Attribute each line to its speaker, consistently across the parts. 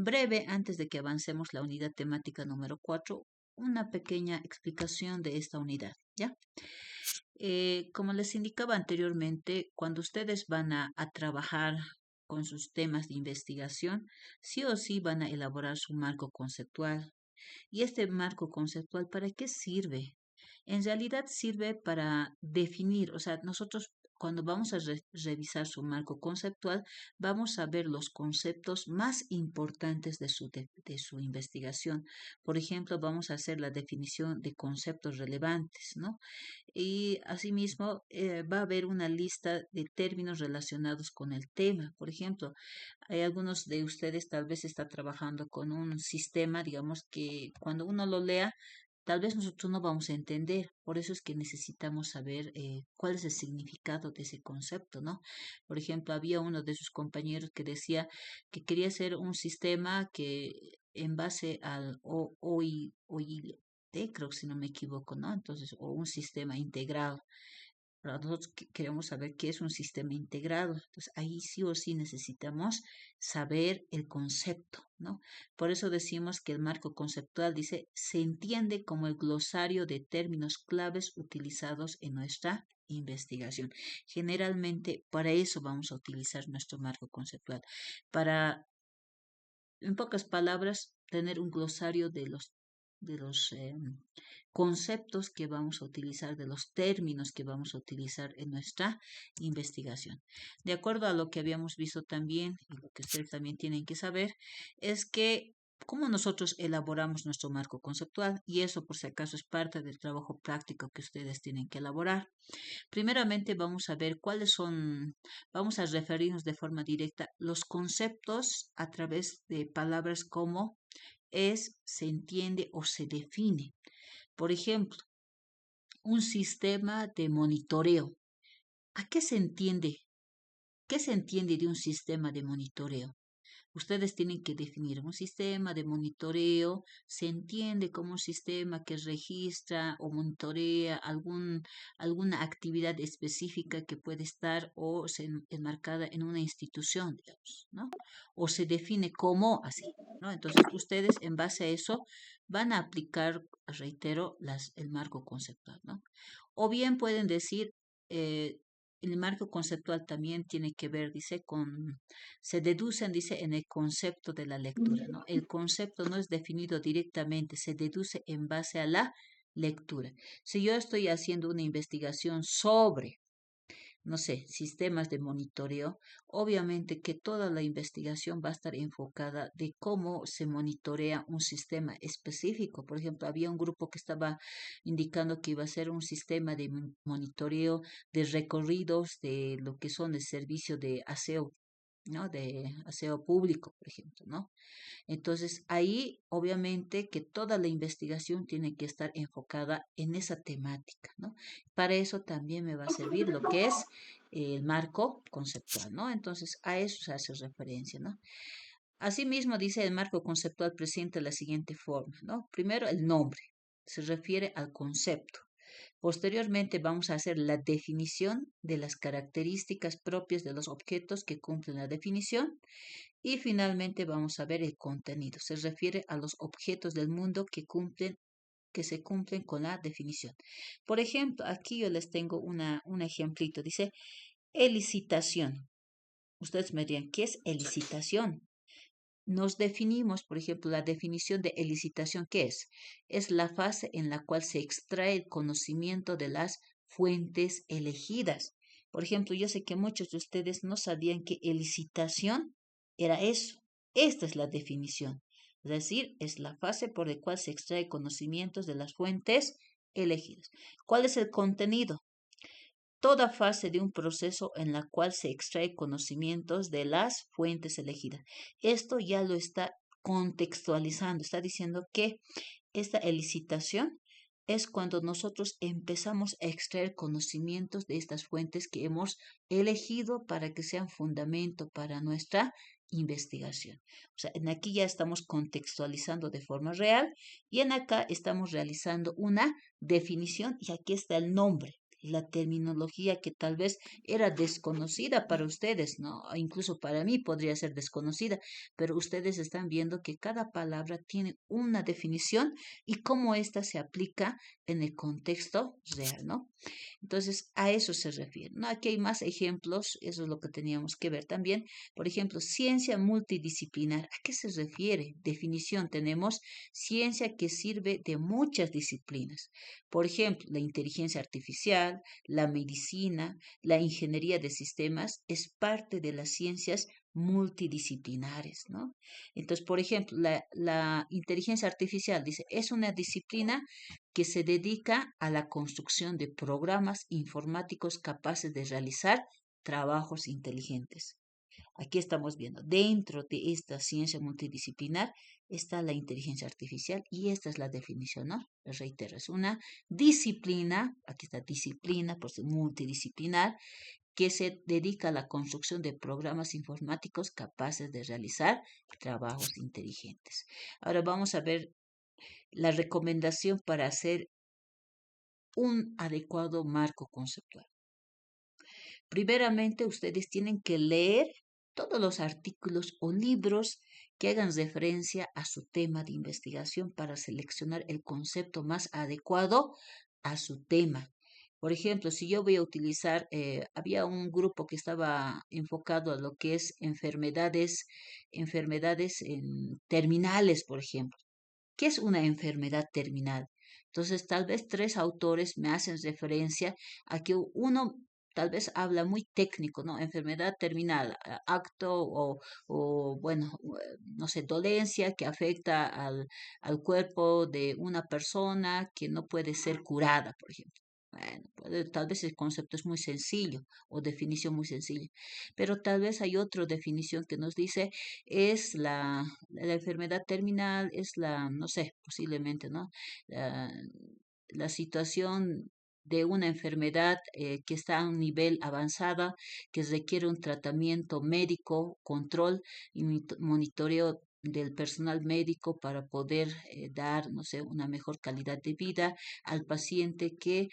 Speaker 1: Breve, antes de que avancemos la unidad temática número 4, una pequeña explicación de esta unidad, ¿ya? Como les indicaba anteriormente, cuando ustedes van a trabajar con sus temas de investigación, sí o sí van a elaborar su marco conceptual. ¿Y este marco conceptual para qué sirve? En realidad sirve para definir, o sea, nosotros cuando vamos a revisar su marco conceptual, vamos a ver los conceptos más importantes de su investigación. Por ejemplo, vamos a hacer la definición de conceptos relevantes, ¿no? Y asimismo, va a haber una lista de términos relacionados con el tema. Por ejemplo, hay algunos de ustedes tal vez está trabajando con un sistema, digamos que cuando uno lo lea, tal vez nosotros no vamos a entender. Por eso es que necesitamos saber cuál es el significado de ese concepto, ¿no? Por ejemplo, había uno de sus compañeros que decía que quería hacer un sistema que en base al OIT, creo que si no me equivoco, ¿no? Entonces, o un sistema integrado. Pero nosotros queremos saber qué es un sistema integrado. Entonces, ahí sí o sí necesitamos saber el concepto, ¿no? Por eso decimos que el marco conceptual dice, se entiende como el glosario de términos claves utilizados en nuestra investigación. Generalmente, para eso vamos a utilizar nuestro marco conceptual, para, en pocas palabras, tener un glosario de los conceptos que vamos a utilizar, de los términos que vamos a utilizar en nuestra investigación. De acuerdo a lo que habíamos visto también, y lo que ustedes también tienen que saber, es que cómo nosotros elaboramos nuestro marco conceptual, y eso por si acaso es parte del trabajo práctico que ustedes tienen que elaborar. Primeramente vamos a ver vamos a referirnos de forma directa los conceptos a través de palabras como es, se entiende o se define. Por ejemplo, un sistema de monitoreo. ¿A qué se entiende? ¿Qué se entiende de un sistema de monitoreo? Ustedes tienen que definir un sistema de monitoreo, se entiende como un sistema que registra o monitorea alguna actividad específica que puede estar enmarcada en una institución, digamos, ¿no? O se define como así, ¿no? Entonces, ustedes en base a eso van a aplicar, reitero, el marco conceptual, ¿no? O bien pueden decir, eh, el marco conceptual también tiene que ver, dice, se deducen, dice, en el concepto de la lectura, ¿no? El concepto no es definido directamente, se deduce en base a la lectura. Si yo estoy haciendo una investigación sobre, no sé, sistemas de monitoreo, obviamente que toda la investigación va a estar enfocada de cómo se monitorea un sistema específico. Por ejemplo, había un grupo que estaba indicando que iba a ser un sistema de monitoreo de recorridos de lo que son el servicio de aseo, ¿no? De aseo público, por ejemplo, ¿no? Entonces, ahí obviamente que toda la investigación tiene que estar enfocada en esa temática, ¿no? Para eso también me va a servir lo que es el marco conceptual, ¿no? Entonces, a eso se hace referencia, ¿no? Asimismo, dice el marco conceptual presenta la siguiente forma, ¿no? Primero, el nombre, se refiere al concepto. Posteriormente vamos a hacer la definición de las características propias de los objetos que cumplen la definición y finalmente vamos a ver el contenido. Se refiere a los objetos del mundo que se cumplen con la definición. Por ejemplo, aquí yo les tengo un ejemplito. Dice elicitación. Ustedes me dirían, ¿qué es elicitación? Nos definimos, por ejemplo, la definición de elicitación, ¿qué es? Es la fase en la cual se extrae el conocimiento de las fuentes elegidas. Por ejemplo, yo sé que muchos de ustedes no sabían que elicitación era eso. Esta es la definición. Es decir, es la fase por la cual se extrae conocimientos de las fuentes elegidas. ¿Cuál es el contenido? Toda fase de un proceso en la cual se extrae conocimientos de las fuentes elegidas. Esto ya lo está contextualizando, está diciendo que esta elicitación es cuando nosotros empezamos a extraer conocimientos de estas fuentes que hemos elegido para que sean fundamento para nuestra investigación. O sea, en aquí ya estamos contextualizando de forma real y en acá estamos realizando una definición y aquí está el nombre. la terminología que tal vez era desconocida para ustedes, ¿no? O incluso para mí podría ser desconocida, pero ustedes están viendo que cada palabra tiene una definición y cómo ésta se aplica en el contexto real, ¿no? Entonces, a eso se refiere, ¿no? Aquí hay más ejemplos, eso es lo que teníamos que ver también. Por ejemplo, ciencia multidisciplinar. ¿A qué se refiere? Definición, tenemos ciencia que sirve de muchas disciplinas. Por ejemplo, la inteligencia artificial, la medicina, la ingeniería de sistemas es parte de las ciencias multidisciplinares, ¿no? Entonces, por ejemplo, la inteligencia artificial dice, es una disciplina que se dedica a la construcción de programas informáticos capaces de realizar trabajos inteligentes. Aquí estamos viendo, dentro de esta ciencia multidisciplinar está la inteligencia artificial y esta es la definición, ¿no? Les reitero, es una disciplina, aquí está disciplina, pues multidisciplinar, que se dedica a la construcción de programas informáticos capaces de realizar trabajos inteligentes. Ahora vamos a ver la recomendación para hacer un adecuado marco conceptual. Primeramente, ustedes tienen que leer todos los artículos o libros que hagan referencia a su tema de investigación para seleccionar el concepto más adecuado a su tema. Por ejemplo, si yo voy a utilizar, había un grupo que estaba enfocado a lo que es enfermedades terminales, por ejemplo. ¿Qué es una enfermedad terminal? Entonces, tal vez tres autores me hacen referencia a que uno tal vez habla muy técnico, ¿no? Enfermedad terminal, acto bueno, no sé, dolencia que afecta al cuerpo de una persona que no puede ser curada, por ejemplo. Bueno, tal vez el concepto es muy sencillo o definición muy sencilla, pero tal vez hay otra definición que nos dice es la enfermedad terminal, es no sé, posiblemente, ¿no? La, la situación de una enfermedad que está a un nivel avanzada, que requiere un tratamiento médico, control y monitoreo del personal médico para poder dar, no sé, una mejor calidad de vida al paciente que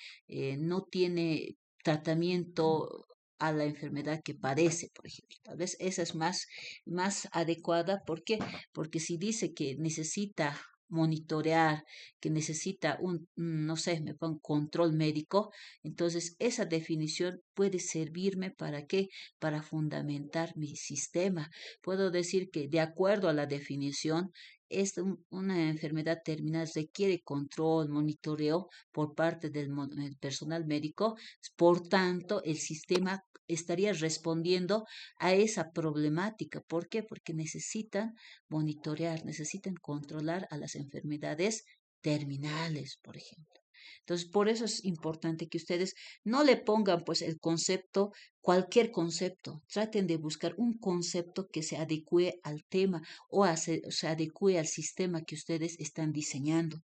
Speaker 1: no tiene tratamiento a la enfermedad que padece, por ejemplo. Tal vez esa es más adecuada. ¿Por qué? Porque si dice que necesita monitorear, que necesita no sé, me pongo control médico, entonces esa definición puede servirme para qué? Para fundamentar mi sistema. Puedo decir que de acuerdo a la definición, una enfermedad terminal requiere control, monitoreo por parte del personal médico. Por tanto, el sistema estaría respondiendo a esa problemática. ¿Por qué? Porque necesitan monitorear, necesitan controlar a las enfermedades terminales, por ejemplo. Entonces, por eso es importante que ustedes no le pongan pues el concepto, cualquier concepto. Traten de buscar un concepto que se adecue al tema o se adecue al sistema que ustedes están diseñando.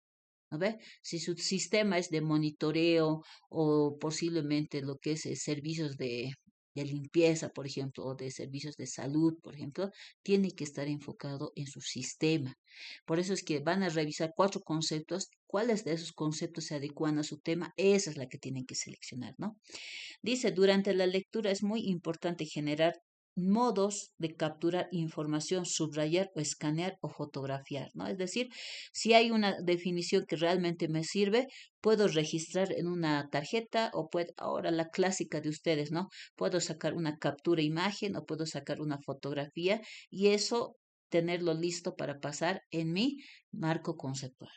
Speaker 1: ¿No ve? Si su sistema es de monitoreo o posiblemente lo que es servicios de limpieza, por ejemplo, o de servicios de salud, por ejemplo, tiene que estar enfocado en su sistema. Por eso es que van a revisar cuatro conceptos. ¿Cuáles de esos conceptos se adecuan a su tema? Esa es la que tienen que seleccionar, ¿no? Dice, durante la lectura es muy importante generar modos de capturar información, subrayar o escanear o fotografiar, ¿no? Es decir, si hay una definición que realmente me sirve, puedo registrar en una tarjeta o ahora la clásica de ustedes, ¿no? Puedo sacar una captura imagen o puedo sacar una fotografía y eso tenerlo listo para pasar en mi marco conceptual.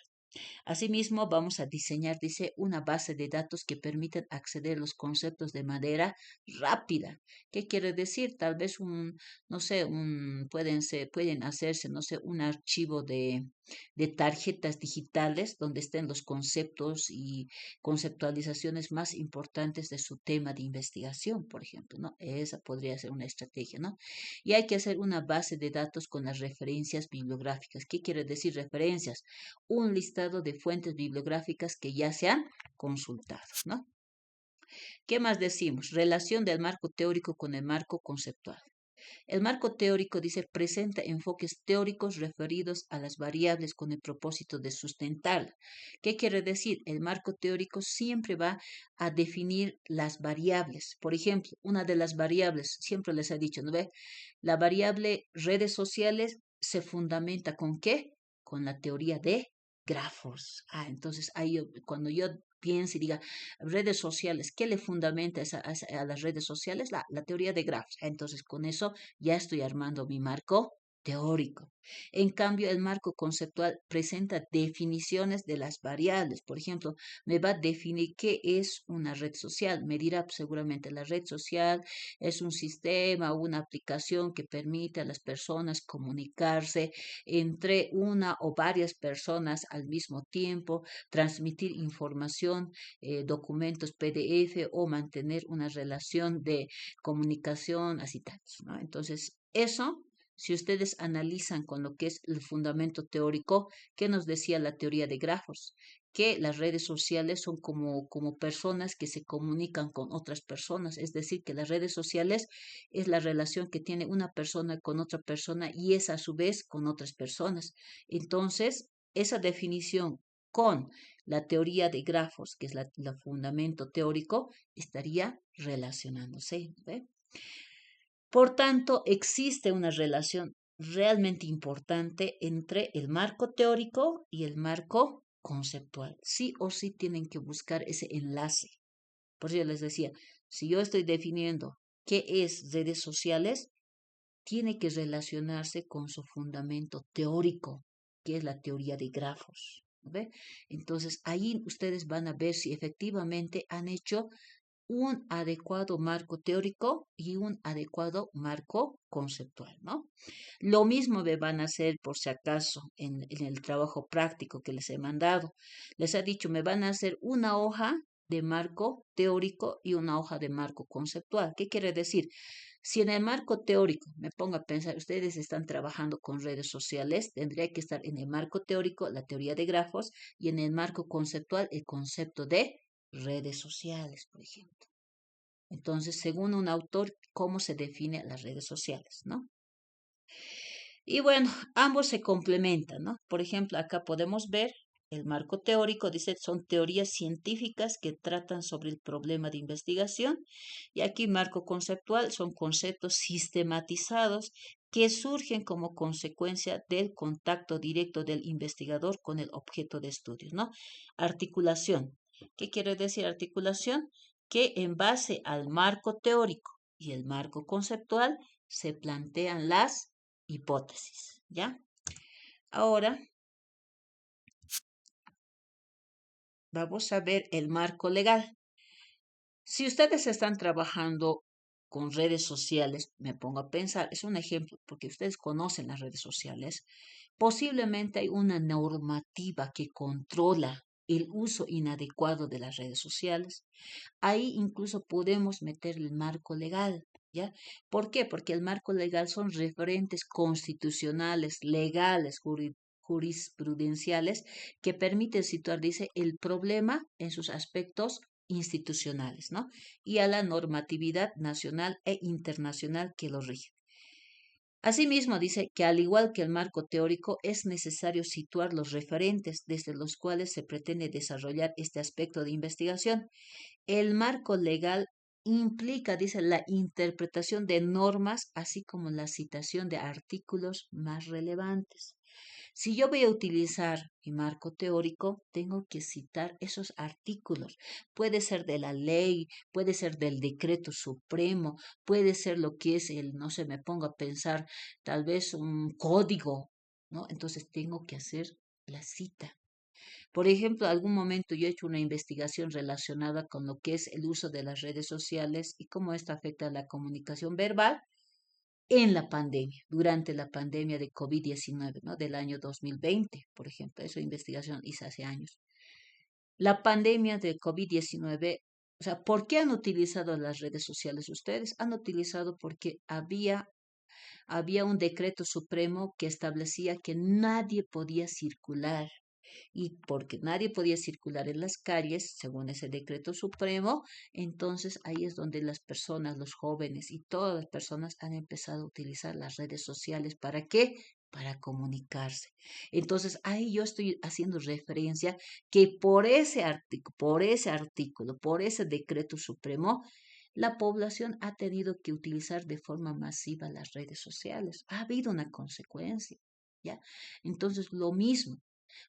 Speaker 1: Asimismo, vamos a diseñar, dice, una base de datos que permiten acceder a los conceptos de manera rápida. ¿Qué quiere decir? Tal vez no sé, pueden hacerse, no sé, un archivo de tarjetas digitales donde estén los conceptos y conceptualizaciones más importantes de su tema de investigación, por ejemplo, ¿no? Esa podría ser una estrategia, ¿no? Y hay que hacer una base de datos con las referencias bibliográficas. ¿Qué quiere decir referencias? Un listado de fuentes bibliográficas que ya se han consultado, ¿no? ¿Qué más decimos? Relación del marco teórico con el marco conceptual. El marco teórico, dice, presenta enfoques teóricos referidos a las variables con el propósito de sustentarla. ¿Qué quiere decir? El marco teórico siempre va a definir las variables. Por ejemplo, una de las variables, siempre les he dicho, ¿no ve? La variable redes sociales se fundamenta ¿con qué? Con la teoría de grafos. Entonces ahí cuando yo piense y diga redes sociales, ¿qué le fundamenta a las redes sociales? La teoría de grafos. Entonces con eso ya estoy armando mi marco teórico. En cambio, el marco conceptual presenta definiciones de las variables. Por ejemplo, me va a definir qué es una red social. Me dirá pues, seguramente la red social es un sistema o una aplicación que permite a las personas comunicarse entre una o varias personas al mismo tiempo, transmitir información, documentos PDF o mantener una relación de comunicación, así tal, ¿no? Entonces, eso, si ustedes analizan con lo que es el fundamento teórico, ¿qué nos decía la teoría de grafos? Que las redes sociales son como personas que se comunican con otras personas, es decir, que las redes sociales es la relación que tiene una persona con otra persona y es a su vez con otras personas. Entonces, esa definición con la teoría de grafos, que es el fundamento teórico, estaría relacionándose. ¿Ve? Por tanto, existe una relación realmente importante entre el marco teórico y el marco conceptual. Sí o sí tienen que buscar ese enlace. Por eso yo les decía, si yo estoy definiendo qué es redes sociales, tiene que relacionarse con su fundamento teórico, que es la teoría de grafos. ¿Ve? Entonces, ahí ustedes van a ver si efectivamente han hecho un adecuado marco teórico y un adecuado marco conceptual, ¿no? Lo mismo me van a hacer, por si acaso, en el trabajo práctico que les he mandado. Les he dicho, me van a hacer una hoja de marco teórico y una hoja de marco conceptual. ¿Qué quiere decir? Si en el marco teórico me pongo a pensar, ustedes están trabajando con redes sociales, tendría que estar en el marco teórico la teoría de grafos y en el marco conceptual el concepto de redes sociales, por ejemplo. Entonces, según un autor, ¿cómo se define las redes sociales, no? Y bueno, ambos se complementan, ¿no? Por ejemplo, acá podemos ver el marco teórico, dice, son teorías científicas que tratan sobre el problema de investigación. Y aquí marco conceptual son conceptos sistematizados que surgen como consecuencia del contacto directo del investigador con el objeto de estudio, ¿no? Articulación. ¿Qué quiere decir articulación? Que en base al marco teórico y el marco conceptual se plantean las hipótesis, ¿ya? Ahora vamos a ver el marco legal. Si ustedes están trabajando con redes sociales, me pongo a pensar, es un ejemplo, porque ustedes conocen las redes sociales, posiblemente hay una normativa que controla el uso inadecuado de las redes sociales. Ahí incluso podemos meter el marco legal, ¿ya? ¿Por qué? Porque el marco legal son referentes constitucionales, legales, jurisprudenciales que permiten situar, dice, el problema en sus aspectos institucionales, ¿no? Y a la normatividad nacional e internacional que lo rige. Asimismo, dice que al igual que el marco teórico, es necesario situar los referentes desde los cuales se pretende desarrollar este aspecto de investigación. El marco legal implica, dice, la interpretación de normas, así como la citación de artículos más relevantes. Si yo voy a utilizar mi marco teórico, tengo que citar esos artículos. Puede ser de la ley, puede ser del decreto supremo, puede ser lo que es no sé, me pongo a pensar, tal vez un código, ¿no? Entonces tengo que hacer la cita. Por ejemplo, algún momento yo he hecho una investigación relacionada con lo que es el uso de las redes sociales y cómo esto afecta a la comunicación verbal en la pandemia, durante la pandemia de COVID-19, ¿no? Del año 2020, por ejemplo. Esa investigación hice hace años. La pandemia de COVID-19, o sea, ¿por qué han utilizado las redes sociales ustedes? Han utilizado porque había un decreto supremo que establecía que nadie podía circular. Y porque nadie podía circular en las calles, según ese decreto supremo, entonces ahí es donde las personas, los jóvenes y todas las personas han empezado a utilizar las redes sociales. ¿Para qué? Para comunicarse. Entonces ahí yo estoy haciendo referencia que por ese decreto supremo, la población ha tenido que utilizar de forma masiva las redes sociales. Ha habido una consecuencia, ¿ya? Entonces, lo mismo.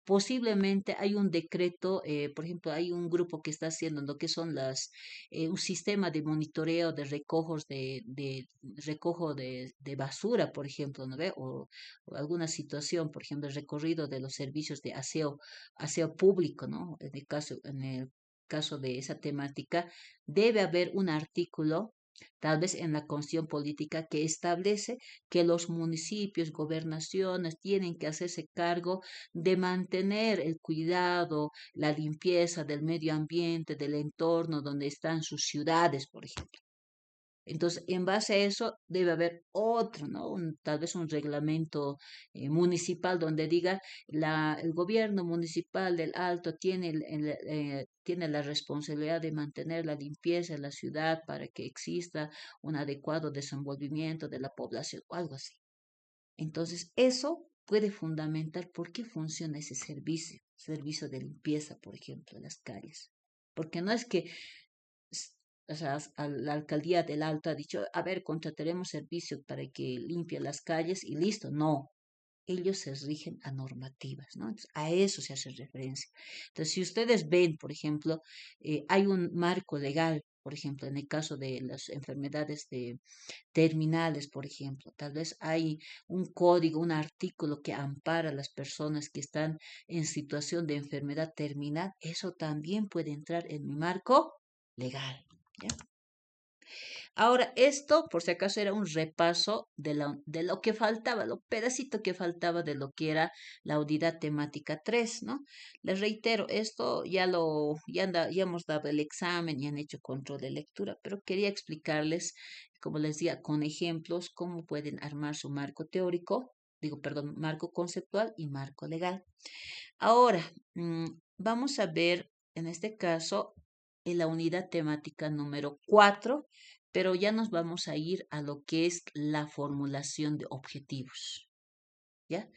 Speaker 1: Posiblemente hay un decreto, por ejemplo, hay un grupo que está haciendo lo que son un sistema de monitoreo de recojo de basura, por ejemplo, ¿no ve? O alguna situación, por ejemplo, el recorrido de los servicios de aseo público, ¿no? En el caso de esa temática, debe haber un artículo, tal vez en la Constitución Política, que establece que los municipios, gobernaciones tienen que hacerse cargo de mantener el cuidado, la limpieza del medio ambiente, del entorno donde están sus ciudades, por ejemplo. Entonces, en base a eso debe haber otro, ¿no? Tal vez un reglamento municipal donde diga el gobierno municipal del Alto tiene la responsabilidad de mantener la limpieza en la ciudad para que exista un adecuado desenvolvimiento de la población o algo así. Entonces, eso puede fundamentar por qué funciona ese servicio de limpieza, por ejemplo, en las calles. Porque no es que, s- o sea, la alcaldía del Alto ha dicho, a ver, contrataremos servicios para que limpie las calles y listo. No, ellos se rigen a normativas, ¿no? Entonces, a eso se hace referencia. Entonces, si ustedes ven, por ejemplo, hay un marco legal, por ejemplo, en el caso de las enfermedades terminales, por ejemplo. Tal vez hay un código, un artículo que ampara a las personas que están en situación de enfermedad terminal. Eso también puede entrar en mi marco legal. ¿Ya? Ahora, esto, por si acaso, era un repaso de lo que faltaba, lo pedacito que faltaba de lo que era la unidad temática 3, ¿no? Les reitero, esto ya hemos dado el examen y han hecho control de lectura, pero quería explicarles, como les decía, con ejemplos, cómo pueden armar su marco teórico, digo, perdón, marco conceptual y marco legal. Ahora, vamos a ver, en este caso, en la unidad temática número 4, pero ya nos vamos a ir a lo que es la formulación de objetivos, ¿ya?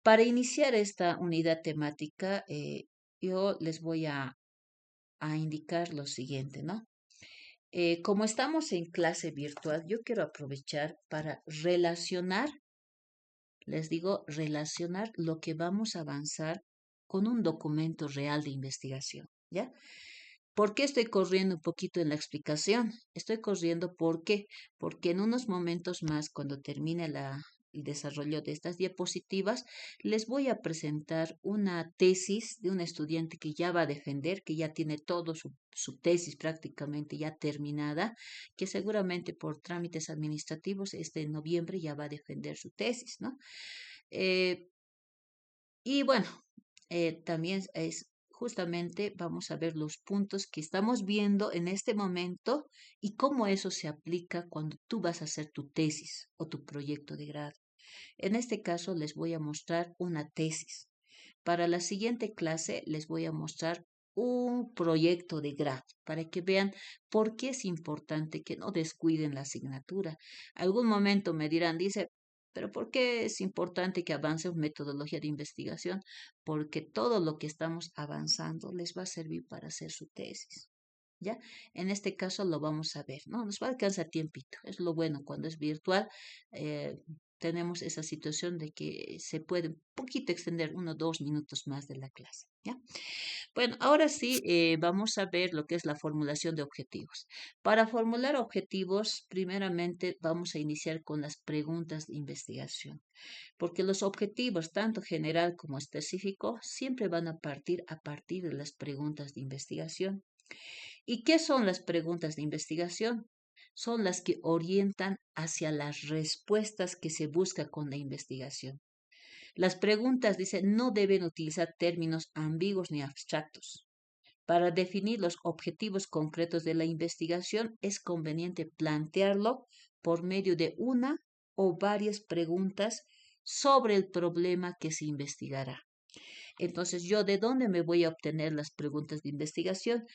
Speaker 1: Para iniciar esta unidad temática, yo les voy a indicar lo siguiente, ¿no? Como estamos en clase virtual, yo quiero aprovechar para les digo, relacionar lo que vamos a avanzar con un documento real de investigación, ¿ya? ¿Por qué estoy corriendo un poquito en la explicación? Estoy corriendo porque en unos momentos más, cuando termine el desarrollo de estas diapositivas, les voy a presentar una tesis de un estudiante que ya va a defender, que ya tiene todo su tesis prácticamente ya terminada, que seguramente por trámites administrativos este noviembre ya va a defender su tesis, ¿no? Eh, y bueno, también es justamente vamos a ver los puntos que estamos viendo en este momento y cómo eso se aplica cuando tú vas a hacer tu tesis o tu proyecto de grado. En este caso les voy a mostrar una tesis. Para la siguiente clase les voy a mostrar un proyecto de grado para que vean por qué es importante que no descuiden la asignatura. Algún momento me dirán, dice, pero ¿por qué es importante que avance en metodología de investigación? Porque todo lo que estamos avanzando les va a servir para hacer su tesis. ¿Ya? En este caso lo vamos a ver, ¿no? Nos va a alcanzar tiempito. Es lo bueno cuando es virtual. eh, Tenemos esa situación de que se puede un poquito extender 1 o 2 minutos más de la clase, ¿ya? Bueno, ahora sí vamos a ver lo que es la formulación de objetivos. Para formular objetivos, primeramente vamos a iniciar con las preguntas de investigación, porque los objetivos, tanto general como específico, siempre van a partir de las preguntas de investigación. ¿Y qué son las preguntas de investigación? Son las que orientan hacia las respuestas que se busca con la investigación. Las preguntas, dice, no deben utilizar términos ambiguos ni abstractos. Para definir los objetivos concretos de la investigación es conveniente plantearlo por medio de una o varias preguntas sobre el problema que se investigará. Entonces, ¿yo de dónde me voy a obtener las preguntas de investigación?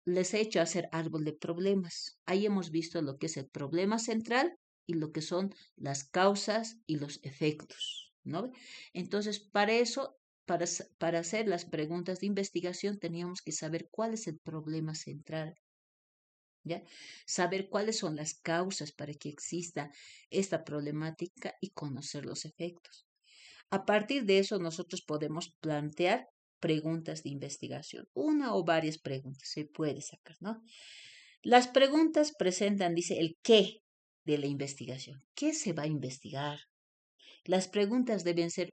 Speaker 1: Les he hecho hacer árbol de problemas. Ahí hemos visto lo que es el problema central y lo que son las causas y los efectos, ¿no? Entonces, para eso, para hacer las preguntas de investigación, teníamos que saber cuál es el problema central, ¿ya? Saber cuáles son las causas para que exista esta problemática y conocer los efectos. A partir de eso, nosotros podemos plantear preguntas de investigación, una o varias preguntas se puede sacar, ¿no? Las preguntas presentan, dice, el qué de la investigación. ¿Qué se va a investigar? Las preguntas deben ser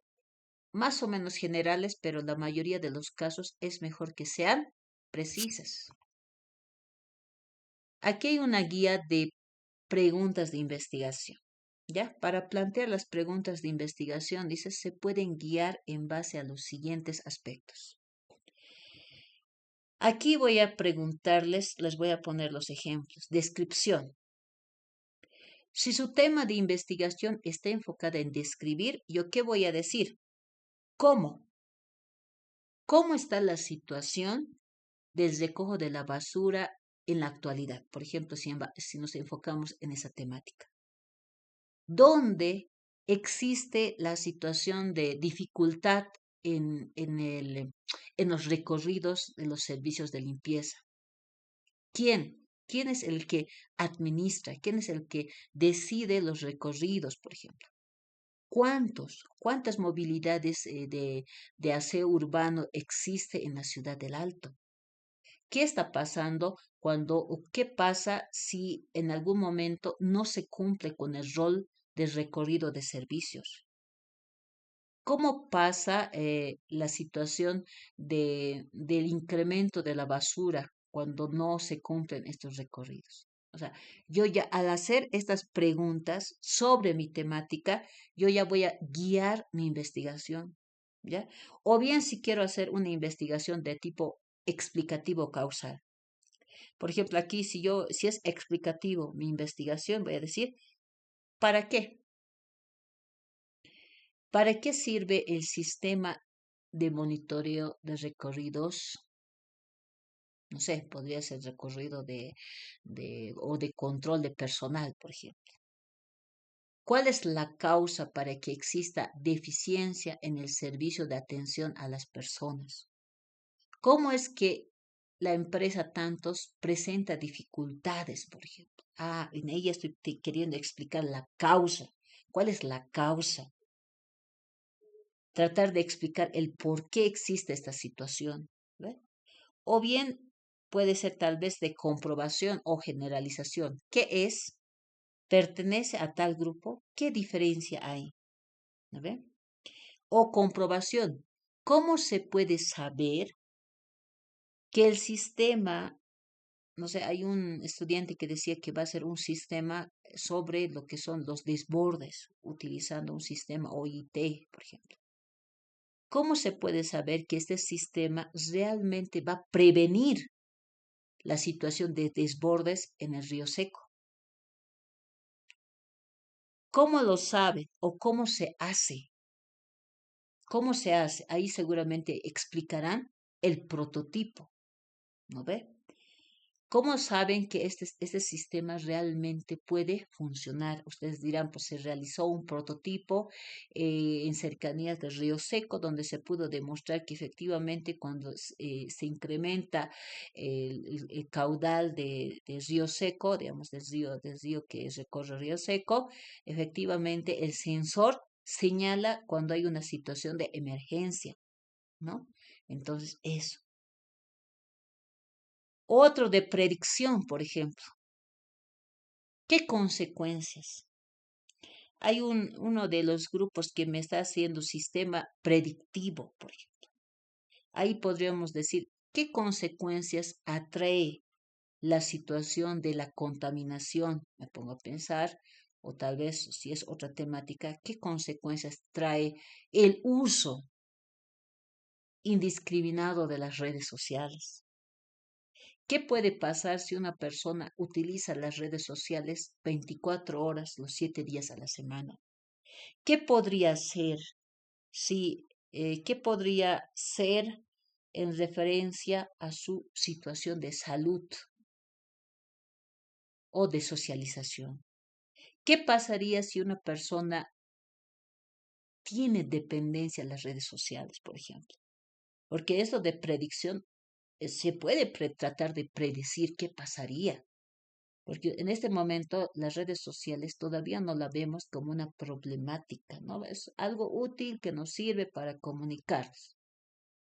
Speaker 1: más o menos generales, pero la mayoría de los casos es mejor que sean precisas. Aquí hay una guía de preguntas de investigación. ¿Ya? Para plantear las preguntas de investigación, dice, se pueden guiar en base a los siguientes aspectos. Aquí voy a preguntarles, les voy a poner los ejemplos. Descripción. Si su tema de investigación está enfocada en describir, ¿yo qué voy a decir? ¿Cómo? ¿Cómo está la situación del recojo de la basura en la actualidad? Por ejemplo, si nos enfocamos en esa temática. ¿Dónde existe la situación de dificultad en los recorridos de los servicios de limpieza? ¿Quién? ¿Quién es el que administra? ¿Quién es el que decide los recorridos, por ejemplo? ¿Cuántos? ¿Cuántas movilidades de aseo urbano existe en la ciudad del Alto? ¿Qué está pasando o qué pasa si en algún momento no se cumple con el rol de recorrido de servicios? ¿Cómo pasa la situación del incremento de la basura cuando no se cumplen estos recorridos? O sea, yo ya al hacer estas preguntas sobre mi temática, yo ya voy a guiar mi investigación, ¿ya? O bien si quiero hacer una investigación de tipo explicativo causal. Por ejemplo, aquí si es explicativo mi investigación, voy a decir, ¿para qué? ¿Para qué sirve el sistema de monitoreo de recorridos? No sé, podría ser recorrido o de control de personal, por ejemplo. ¿Cuál es la causa para que exista deficiencia en el servicio de atención a las personas? ¿Cómo es que la empresa Tantos presenta dificultades, por ejemplo? En ella estoy queriendo explicar la causa. ¿Cuál es la causa? Tratar de explicar el por qué existe esta situación. ¿Ve? O bien puede ser tal vez de comprobación o generalización. ¿Qué es? ¿Pertenece a tal grupo? ¿Qué diferencia hay? ¿Ve? O comprobación. ¿Cómo se puede saber que el sistema, no sé, hay un estudiante que decía que va a ser un sistema sobre lo que son los desbordes, utilizando un sistema OIT, por ejemplo? ¿Cómo se puede saber que este sistema realmente va a prevenir la situación de desbordes en el río Seco? ¿Cómo lo sabe o cómo se hace? ¿Cómo se hace? Ahí seguramente explicarán el prototipo, ¿no ve? ¿Cómo saben que este sistema realmente puede funcionar? Ustedes dirán, pues se realizó un prototipo en cercanías del río Seco, donde se pudo demostrar que efectivamente cuando se incrementa el caudal del río Seco, digamos del río que recorre el río Seco, efectivamente el sensor señala cuando hay una situación de emergencia, ¿no? Entonces, eso. Otro de predicción, por ejemplo. ¿Qué consecuencias? Hay uno de los grupos que me está haciendo sistema predictivo, por ejemplo. Ahí podríamos decir, ¿qué consecuencias atrae la situación de la contaminación? Me pongo a pensar, o tal vez si es otra temática, ¿qué consecuencias trae el uso indiscriminado de las redes sociales? ¿Qué puede pasar si una persona utiliza las redes sociales 24 horas, los 7 días a la semana? ¿Qué podría ser si ¿Qué podría ser en referencia a su situación de salud o de socialización? ¿Qué pasaría si una persona tiene dependencia en las redes sociales, por ejemplo? Porque eso de predicción se puede tratar de predecir qué pasaría, porque en este momento las redes sociales todavía no la vemos como una problemática, ¿no? Es algo útil que nos sirve para comunicarnos.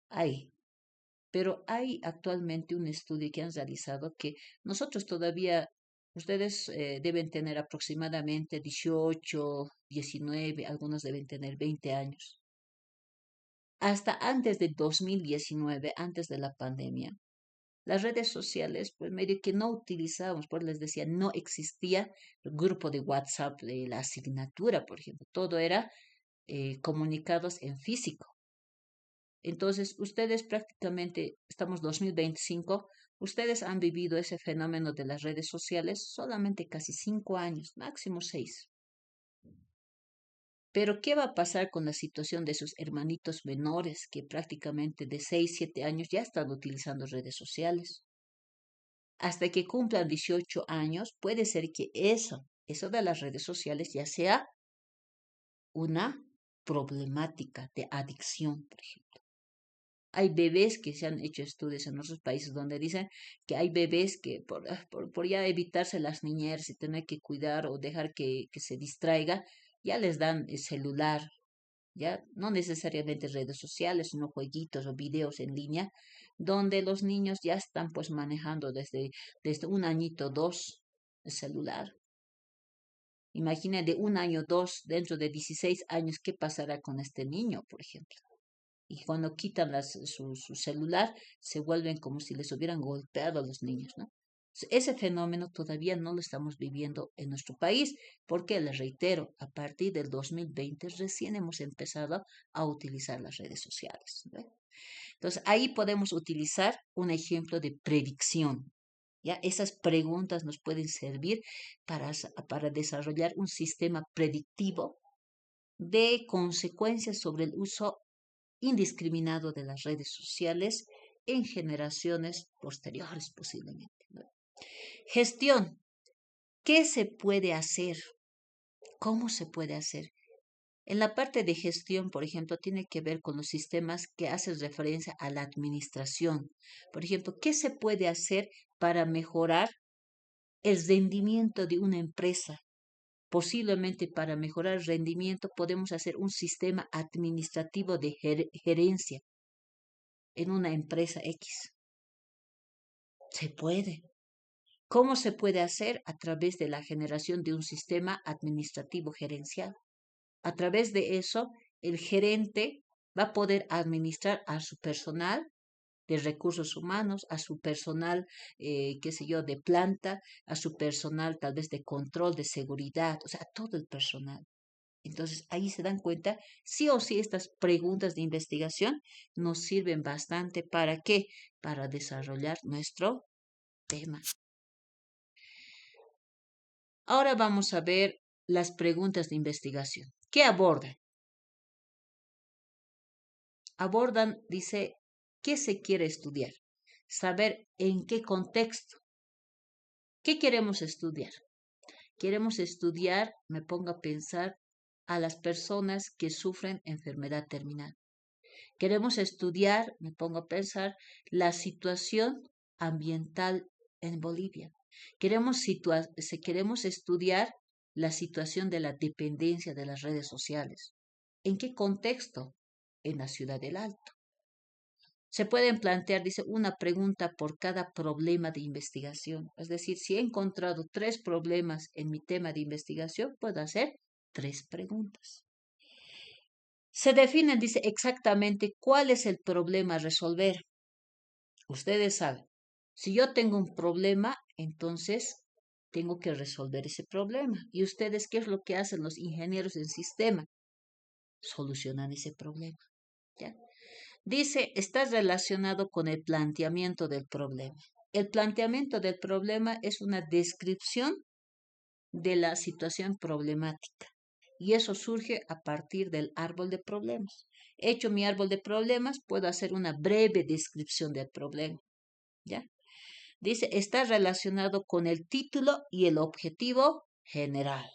Speaker 1: Ahí. Pero hay actualmente un estudio que han realizado que nosotros todavía, ustedes deben tener aproximadamente 18, 19, algunos deben tener 20 años. Hasta antes de 2019, antes de la pandemia, las redes sociales, pues medio que no utilizábamos, pues les decía, no existía el grupo de WhatsApp de la asignatura, por ejemplo, todo era comunicados en físico. Entonces, ustedes prácticamente, estamos 2025, ustedes han vivido ese fenómeno de las redes sociales solamente casi 5 años, máximo 6. Pero, ¿qué va a pasar con la situación de sus hermanitos menores que prácticamente de 6, 7 años ya están utilizando redes sociales? Hasta que cumplan 18 años, puede ser que eso de las redes sociales ya sea una problemática de adicción, por ejemplo. Hay bebés que se han hecho estudios en otros países donde dicen que hay bebés que por ya evitarse las niñeras y tener que cuidar o dejar que se distraiga, ya les dan el celular, ya no necesariamente redes sociales, sino jueguitos o videos en línea, donde los niños ya están pues manejando desde un añito, dos, el celular. Imagina de un año, dos, dentro de 16 años, ¿qué pasará con este niño, por ejemplo? Y cuando quitan su celular, se vuelven como si les hubieran golpeado a los niños, ¿no? Ese fenómeno todavía no lo estamos viviendo en nuestro país, porque, les reitero, a partir del 2020 recién hemos empezado a utilizar las redes sociales, ¿no? Entonces, ahí podemos utilizar un ejemplo de predicción. ¿Ya? Esas preguntas nos pueden servir para desarrollar un sistema predictivo de consecuencias sobre el uso indiscriminado de las redes sociales en generaciones posteriores posiblemente, ¿no? Gestión. ¿Qué se puede hacer? ¿Cómo se puede hacer? En la parte de gestión, por ejemplo, tiene que ver con los sistemas que hacen referencia a la administración. Por ejemplo, ¿qué se puede hacer para mejorar el rendimiento de una empresa? Posiblemente para mejorar el rendimiento podemos hacer un sistema administrativo de gerencia en una empresa X. Se puede. ¿Cómo se puede hacer? A través de la generación de un sistema administrativo gerencial. A través de eso, el gerente va a poder administrar a su personal de recursos humanos, a su personal, qué sé yo, de planta, a su personal tal vez de control, de seguridad, o sea, a todo el personal. Entonces, ahí se dan cuenta, sí o sí, estas preguntas de investigación nos sirven bastante. ¿Para qué? Para desarrollar nuestro tema. Ahora vamos a ver las preguntas de investigación. ¿Qué abordan? Abordan, dice, ¿qué se quiere estudiar? Saber en qué contexto. ¿Qué queremos estudiar? Queremos estudiar, me pongo a pensar, a las personas que sufren enfermedad terminal. Queremos estudiar, me pongo a pensar, la situación ambiental en Bolivia. Queremos estudiar la situación de la dependencia de las redes sociales. ¿En qué contexto? En la ciudad del Alto. Se pueden plantear, dice, una pregunta por cada problema de investigación. Es decir, si he encontrado 3 problemas en mi tema de investigación, puedo hacer 3 preguntas. Se define, dice, exactamente cuál es el problema a resolver. Ustedes saben, si yo tengo un problema, entonces tengo que resolver ese problema. ¿Y ustedes qué es lo que hacen los ingenieros en sistema? Solucionan ese problema. ¿Ya? Dice, está relacionado con el planteamiento del problema. El planteamiento del problema es una descripción de la situación problemática. Y eso surge a partir del árbol de problemas. Hecho mi árbol de problemas, puedo hacer una breve descripción del problema. ¿Ya? Dice, está relacionado con el título y el objetivo general.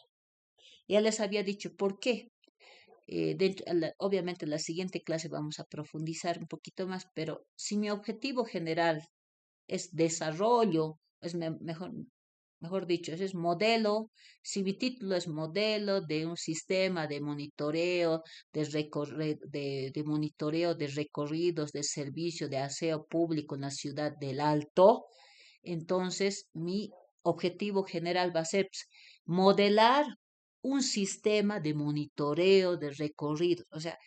Speaker 1: Ya les había dicho por qué. Obviamente en la siguiente clase vamos a profundizar un poquito más, pero si mi objetivo general es desarrollo, mejor dicho, ese es modelo, si mi título es modelo de un sistema de monitoreo, de monitoreo de recorridos, de servicio, de aseo público en la ciudad del Alto, entonces mi objetivo general va a ser pues, modelar un sistema de monitoreo de recorridos. O sea,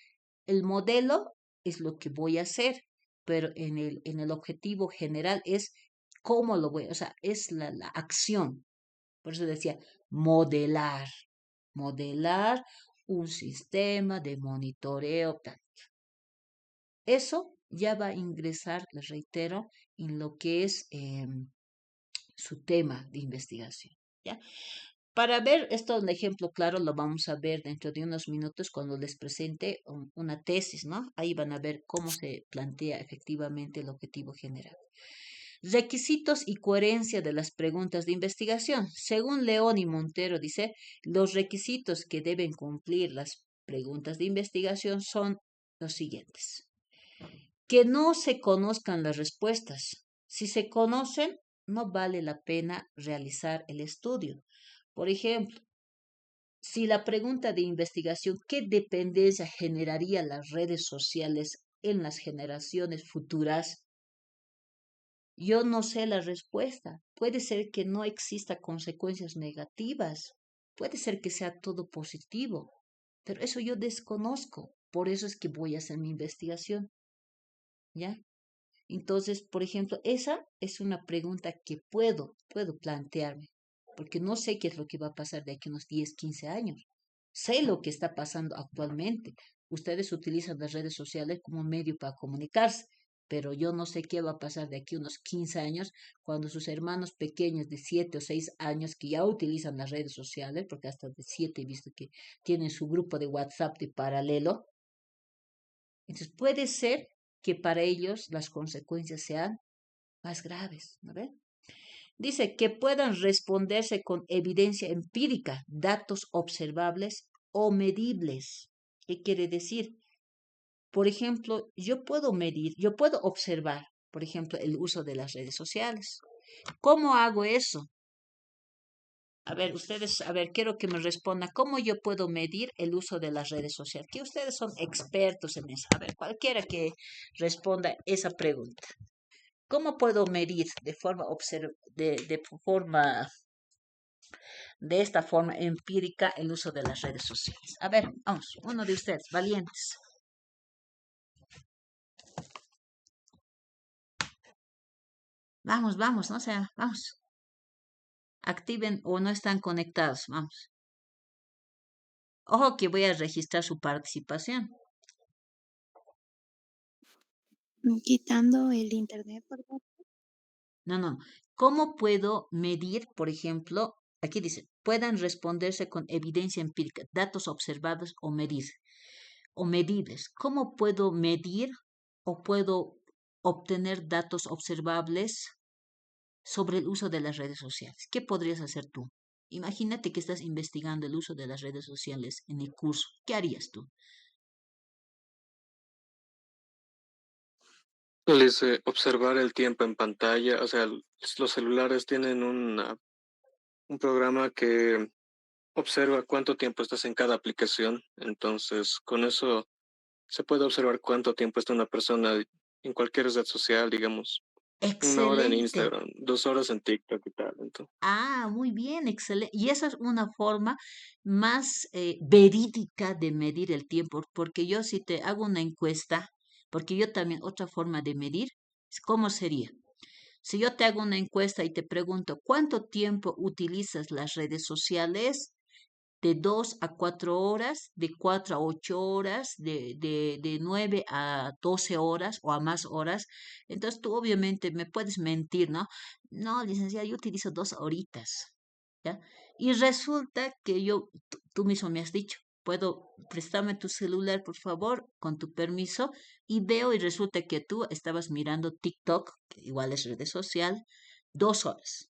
Speaker 1: el modelo es lo que voy a hacer, pero en el objetivo general es cómo lo voy, o sea, es la acción. Por eso decía, modelar, modelar un sistema de monitoreo. Eso ya va a ingresar, les reitero, en lo que es su tema de investigación. ¿Ya? Para ver esto, un ejemplo claro, lo vamos a ver dentro de unos minutos cuando les presente una tesis, ¿no? Ahí van a ver cómo se plantea efectivamente el objetivo general. Requisitos y coherencia de las preguntas de investigación. Según León y Montero, dice, los requisitos que deben cumplir las preguntas de investigación son los siguientes. Que no se conozcan las respuestas. Si se conocen, no vale la pena realizar el estudio. Por ejemplo, si la pregunta de investigación, ¿qué dependencia generaría las redes sociales en las generaciones futuras? Yo no sé la respuesta. Puede ser que no exista consecuencias negativas. Puede ser que sea todo positivo. Pero eso yo desconozco. Por eso es que voy a hacer mi investigación. ¿Ya? Entonces, por ejemplo, esa es una pregunta que puedo plantearme, porque no sé qué es lo que va a pasar de aquí a unos 10, 15 años. Sé lo que está pasando actualmente. Ustedes utilizan las redes sociales como medio para comunicarse, pero yo no sé qué va a pasar de aquí a unos 15 años cuando sus hermanos pequeños de 7 o 6 años que ya utilizan las redes sociales, porque hasta de 7 he visto que tienen su grupo de WhatsApp de paralelo, entonces puede ser que para ellos las consecuencias sean más graves, ¿no ve? Dice que puedan responderse con evidencia empírica, datos observables o medibles. ¿Qué quiere decir? Por ejemplo, yo puedo medir, yo puedo observar, por ejemplo, el uso de las redes sociales. ¿Cómo hago eso? A ver, ustedes, a ver, quiero que me responda cómo yo puedo medir el uso de las redes sociales. Que ustedes son expertos en eso. A ver, cualquiera que responda esa pregunta. ¿Cómo puedo medir de esta forma empírica el uso de las redes sociales? A ver, vamos, uno de ustedes, valientes. Vamos, vamos, no sea, vamos. Activen o no están conectados, vamos. Ojo que voy a registrar su participación.
Speaker 2: Quitando el internet, por favor.
Speaker 1: No, no. ¿Cómo puedo medir, por ejemplo, aquí dice, puedan responderse con evidencia empírica, datos observados o medibles? ¿Cómo puedo medir o puedo obtener datos observables sobre el uso de las redes sociales? ¿Qué podrías hacer tú? Imagínate que estás investigando el uso de las redes sociales en el curso. ¿Qué harías tú?
Speaker 3: Observar el tiempo en pantalla, o sea, los celulares tienen un programa que observa cuánto tiempo estás en cada aplicación, entonces con eso se puede observar cuánto tiempo está una persona en cualquier red social, digamos, 1 hora en
Speaker 1: Excelente.
Speaker 3: Instagram, 2 horas en TikTok y tal, entonces.
Speaker 1: Ah, muy bien, excelente. Y esa es una forma más verídica de medir el tiempo, porque yo si te hago una encuesta, porque yo también otra forma de medir, ¿cómo sería? Si yo te hago una encuesta y te pregunto, ¿cuánto tiempo utilizas las redes sociales? De 2 a 4 horas, de 4 a 8 horas, de 9 a 12 horas o a más horas. Entonces tú obviamente me puedes mentir, ¿no? No, licenciada, yo utilizo 2 horitas, ¿ya? Y resulta que tú mismo me has dicho, puedo, préstame tu celular, por favor, con tu permiso, y veo y resulta que tú estabas mirando TikTok, que igual es red social, 2 horas.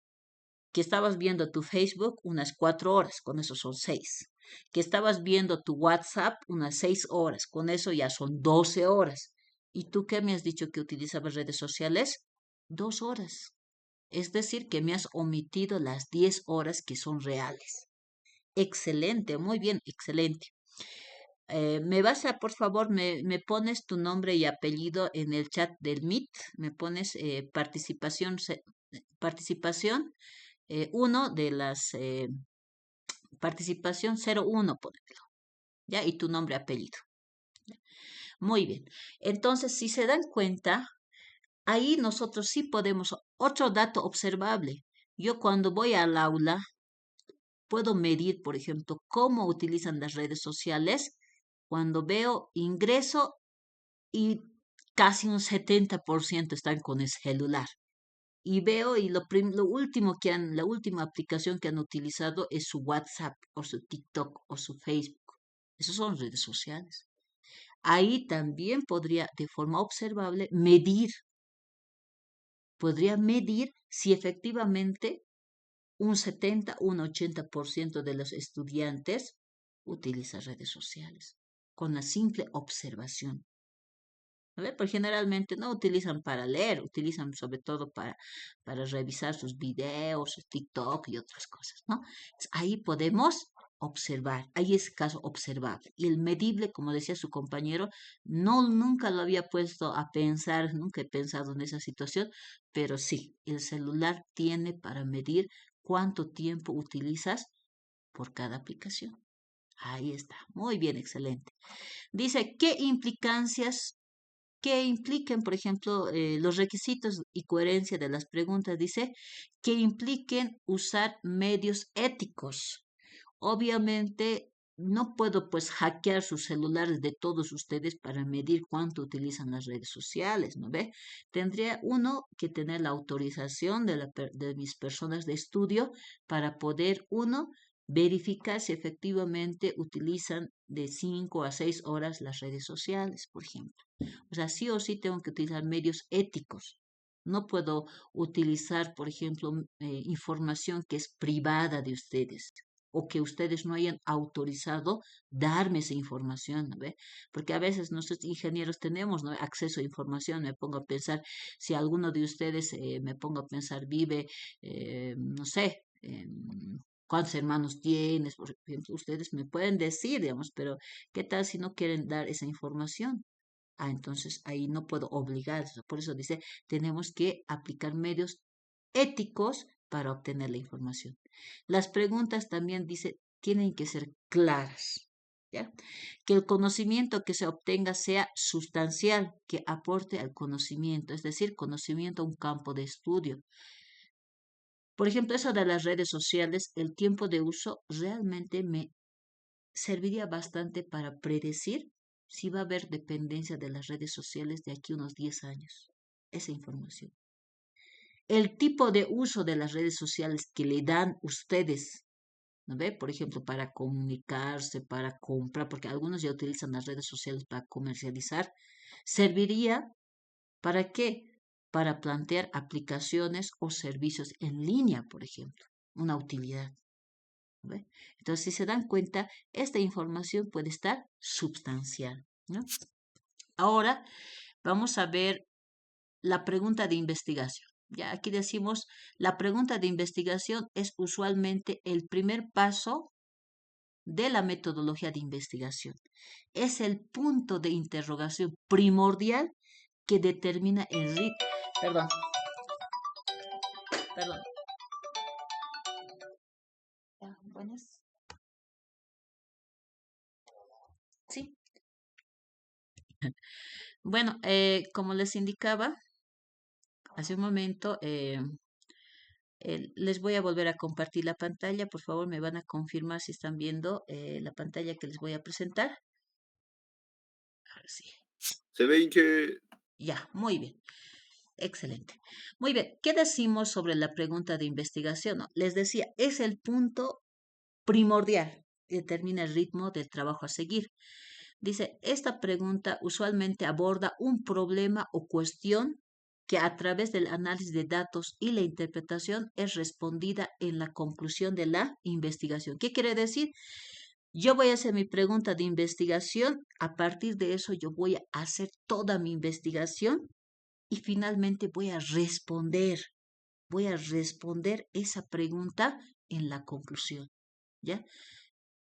Speaker 1: Que estabas viendo tu Facebook unas 4 horas, con eso son 6. Que estabas viendo tu WhatsApp unas 6 horas, con eso ya son 12 horas. ¿Y tú qué me has dicho que utilizabas redes sociales? 2 horas. Es decir, que me has omitido las 10 horas que son reales. Excelente, muy bien, excelente. Por favor, me pones tu nombre y apellido en el chat del Meet, me pones participación 1 de las, participación 01, ponémelo, ¿ya? Y tu nombre, apellido. Muy bien. Entonces, si se dan cuenta, ahí nosotros sí podemos, otro dato observable. Yo cuando voy al aula, puedo medir, por ejemplo, cómo utilizan las redes sociales cuando veo ingreso y casi un 70% están con el celular. Y veo y lo último la última aplicación que han utilizado es su WhatsApp o su TikTok o su Facebook. Esas son redes sociales. Ahí también podría, de forma observable, podría medir si efectivamente un 70, un 80% de los estudiantes utiliza redes sociales con la simple observación. A ver, pues generalmente no utilizan para leer, utilizan sobre todo para revisar sus videos, su TikTok y otras cosas, ¿no? Ahí podemos observar, ahí es caso observable. Y el medible, como decía su compañero, no, nunca lo había puesto a pensar, nunca he pensado en esa situación, pero sí, el celular tiene para medir cuánto tiempo utilizas por cada aplicación. Ahí está, muy bien, excelente. Dice, ¿qué implicancias que impliquen, por ejemplo, los requisitos y coherencia de las preguntas? Dice que impliquen usar medios éticos. Obviamente, no puedo pues hackear sus celulares de todos ustedes para medir cuánto utilizan las redes sociales, ¿no ve? Tendría uno que tener la autorización de mis personas de estudio para poder, uno, verificar si efectivamente utilizan de 5 a 6 horas las redes sociales, por ejemplo. O sea, sí o sí tengo que utilizar medios éticos. No puedo utilizar, por ejemplo, información que es privada de ustedes o que ustedes no hayan autorizado darme esa información, ¿no ve? Porque a veces nosotros ingenieros tenemos, ¿no?, acceso a información. Me pongo a pensar, si alguno de ustedes, me pongo a pensar, vive, no sé, cuántos hermanos tienes, por ejemplo, ustedes me pueden decir, digamos, pero ¿qué tal si no quieren dar esa información? Entonces ahí no puedo obligar. Por eso dice, tenemos que aplicar medios éticos para obtener la información. Las preguntas también dice, tienen que ser claras, ¿ya? Que el conocimiento que se obtenga sea sustancial, que aporte al conocimiento, es decir, conocimiento a un campo de estudio. Por ejemplo, eso de las redes sociales, el tiempo de uso realmente me serviría bastante para predecir si va a haber dependencia de las redes sociales de aquí a unos 10 años. Esa información. El tipo de uso de las redes sociales que le dan ustedes, ¿no ve? Por ejemplo, para comunicarse, para comprar, porque algunos ya utilizan las redes sociales para comercializar, serviría ¿para qué? Para plantear aplicaciones o servicios en línea, por ejemplo, una utilidad. ¿Ve? Entonces, si se dan cuenta, esta información puede estar substancial, ¿no? Ahora vamos a ver la pregunta de investigación. Ya aquí decimos, la pregunta de investigación es usualmente el primer paso de la metodología de investigación. Es el punto de interrogación primordial que determina el ritmo. Perdón, perdón. Ya, buenas. Sí. Bueno, como les indicaba hace un momento, les voy a volver a compartir la pantalla. Por favor, me van a confirmar si están viendo la pantalla que les voy a presentar. Ahora sí.
Speaker 4: Se ve que...
Speaker 1: Ya, muy bien. Excelente. Muy bien. ¿Qué decimos sobre la pregunta de investigación? No, les decía, es el punto primordial. determina el ritmo del trabajo a seguir. Dice, esta pregunta usualmente aborda un problema o cuestión que a través del análisis de datos y la interpretación es respondida en la conclusión de la investigación. ¿Qué quiere decir? Yo voy a hacer mi pregunta de investigación, a partir de eso yo voy a hacer toda mi investigación y finalmente voy a responder esa pregunta en la conclusión, ¿ya?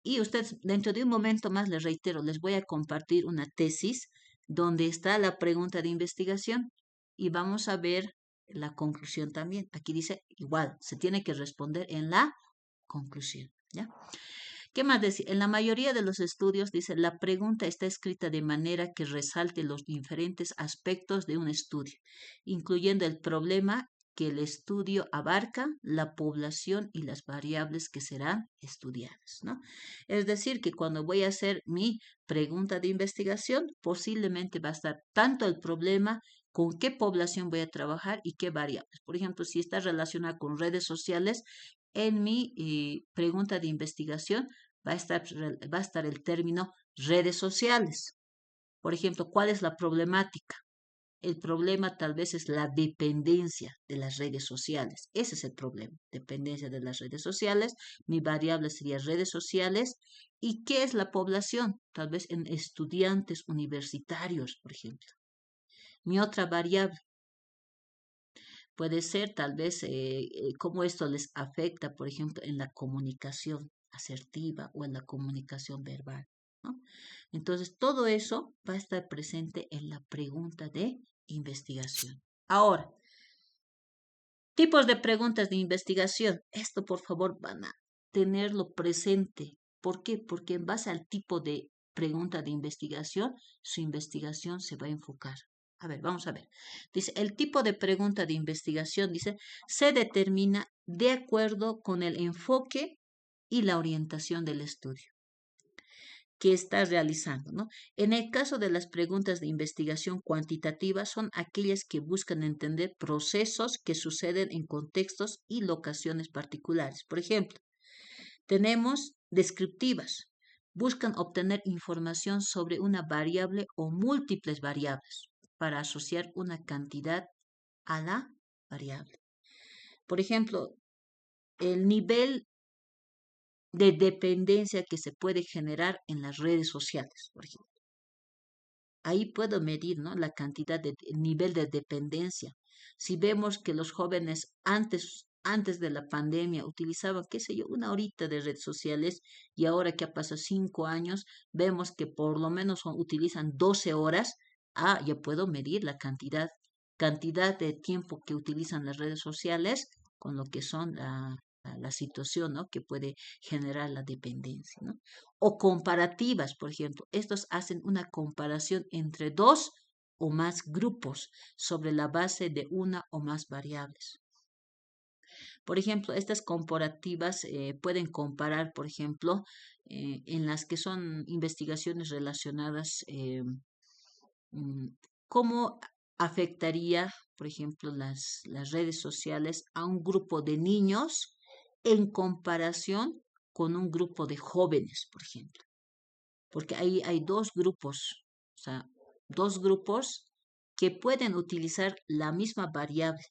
Speaker 1: Y ustedes, dentro de un momento más, les reitero, les voy a compartir una tesis donde está la pregunta de investigación y vamos a ver la conclusión también. Aquí dice igual, se tiene que responder en la conclusión, ¿ya? ¿Qué más decir? En la mayoría de los estudios dice, la pregunta está escrita de manera que resalte los diferentes aspectos de un estudio, incluyendo el problema que el estudio abarca, la población y las variables que serán estudiadas, ¿no? Es decir, que cuando voy a hacer mi pregunta de investigación, posiblemente va a estar tanto el problema, con qué población voy a trabajar y qué variables. Por ejemplo, si está relacionada con redes sociales, en mi pregunta de investigación va a estar el término redes sociales. Por ejemplo, ¿cuál es la problemática? El problema tal vez es la dependencia de las redes sociales. Ese es el problema, dependencia de las redes sociales. Mi variable sería redes sociales. ¿Y qué es la población? Tal vez en estudiantes universitarios, por ejemplo. Mi otra variable puede ser tal vez cómo esto les afecta, por ejemplo, en la comunicación asertiva o en la comunicación verbal, ¿no? Entonces, todo eso va a estar presente en la pregunta de investigación. Ahora, tipos de preguntas de investigación. Esto, por favor, van a tenerlo presente. ¿Por qué? Porque en base al tipo de pregunta de investigación, su investigación se va a enfocar. A ver, vamos a ver. Dice, el tipo de pregunta de investigación, dice, se determina de acuerdo con el enfoque y la orientación del estudio que está realizando, ¿no? En el caso de las preguntas de investigación cuantitativa, son aquellas que buscan entender procesos que suceden en contextos y locaciones particulares. Por ejemplo, tenemos descriptivas. Buscan obtener información sobre una variable o múltiples variables para asociar una cantidad a la variable. Por ejemplo, el nivel de dependencia que se puede generar en las redes sociales, por ejemplo. Ahí puedo medir, ¿no?, la cantidad de nivel de dependencia. Si vemos que los jóvenes antes de la pandemia utilizaban, qué sé yo, una horita de redes sociales y ahora que ha pasado 5 años, vemos que por lo menos utilizan 12 horas. Ya puedo medir la cantidad de tiempo que utilizan las redes sociales con lo que son la situación, ¿no?, que puede generar la dependencia, ¿no? O comparativas, por ejemplo. Estos hacen una comparación entre dos o más grupos sobre la base de una o más variables. Por ejemplo, estas comparativas pueden comparar, por ejemplo, en las que son investigaciones relacionadas, cómo afectaría, por ejemplo, las redes sociales a un grupo de niños en comparación con un grupo de jóvenes, por ejemplo. Porque ahí hay dos grupos, o sea, dos grupos que pueden utilizar la misma variable.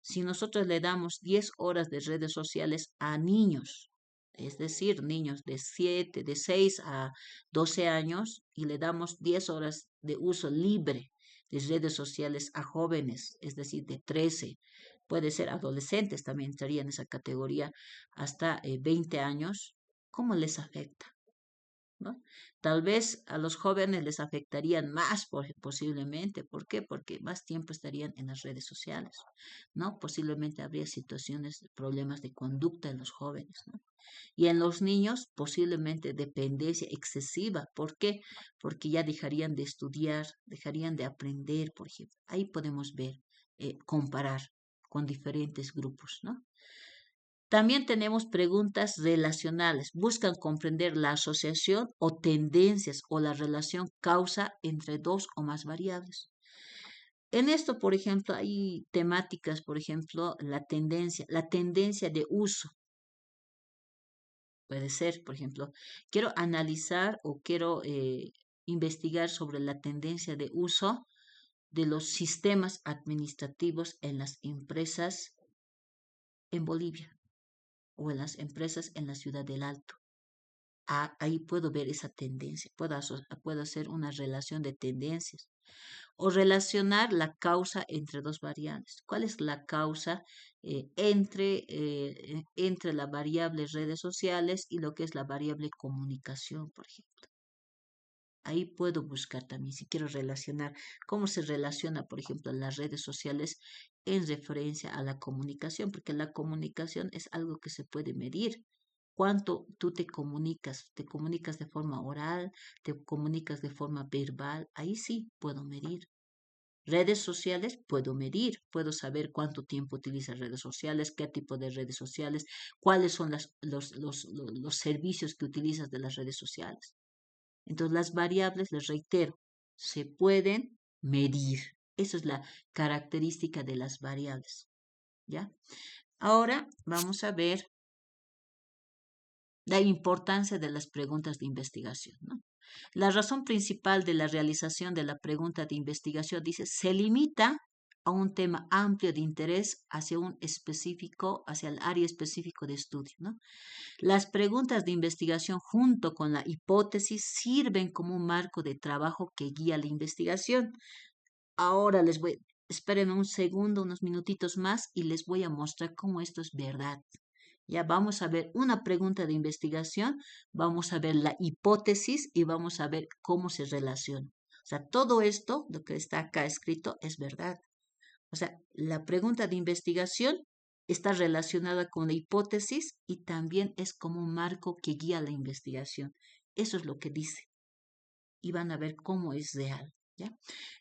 Speaker 1: Si nosotros le damos 10 horas de redes sociales a niños, es decir, niños de 6 a 12 años, y le damos 10 horas de uso libre de redes sociales a jóvenes, es decir, de 13, puede ser adolescentes, también estaría en esa categoría, hasta 20 años, ¿cómo les afecta? ¿No? Tal vez a los jóvenes les afectarían más posiblemente. ¿Por qué? Porque más tiempo estarían en las redes sociales, ¿no? Posiblemente habría situaciones, problemas de conducta en los jóvenes, ¿no? Y en los niños posiblemente dependencia excesiva. ¿Por qué? Porque ya dejarían de estudiar, dejarían de aprender, por ejemplo. Ahí podemos ver, comparar con diferentes grupos, ¿no? También tenemos preguntas relacionales. Buscan comprender la asociación o tendencias o la relación causa entre dos o más variables. En esto, por ejemplo, hay temáticas, por ejemplo, la tendencia de uso. Puede ser, por ejemplo, quiero analizar o quiero investigar sobre la tendencia de uso de los sistemas administrativos en las empresas en Bolivia o en las empresas en la ciudad del Alto. Ahí puedo ver esa tendencia, puedo hacer una relación de tendencias o relacionar la causa entre dos variables. ¿Cuál es la causa entre la variable redes sociales y lo que es la variable comunicación, por ejemplo? Ahí puedo buscar también si quiero relacionar cómo se relaciona, por ejemplo, las redes sociales en referencia a la comunicación, porque la comunicación es algo que se puede medir. Cuánto tú te comunicas de forma oral, te comunicas de forma verbal, ahí sí puedo medir. Redes sociales puedo medir, puedo saber cuánto tiempo utilizas redes sociales, qué tipo de redes sociales, cuáles son los servicios que utilizas de las redes sociales. Entonces, las variables, les reitero, se pueden medir. Esa es la característica de las variables. ¿Ya? Ahora vamos a ver la importancia de las preguntas de investigación, ¿no? La razón principal de la realización de la pregunta de investigación, dice, se limita a un tema amplio de interés hacia hacia el área específico de estudio, ¿no? Las preguntas de investigación junto con la hipótesis sirven como un marco de trabajo que guía la investigación. Ahora esperen un segundo, unos minutitos más y les voy a mostrar cómo esto es verdad. Ya vamos a ver una pregunta de investigación, vamos a ver la hipótesis y vamos a ver cómo se relaciona. O sea, todo esto, lo que está acá escrito, es verdad. O sea, la pregunta de investigación está relacionada con la hipótesis y también es como un marco que guía la investigación. Eso es lo que dice. Y van a ver cómo es real. ¿Ya?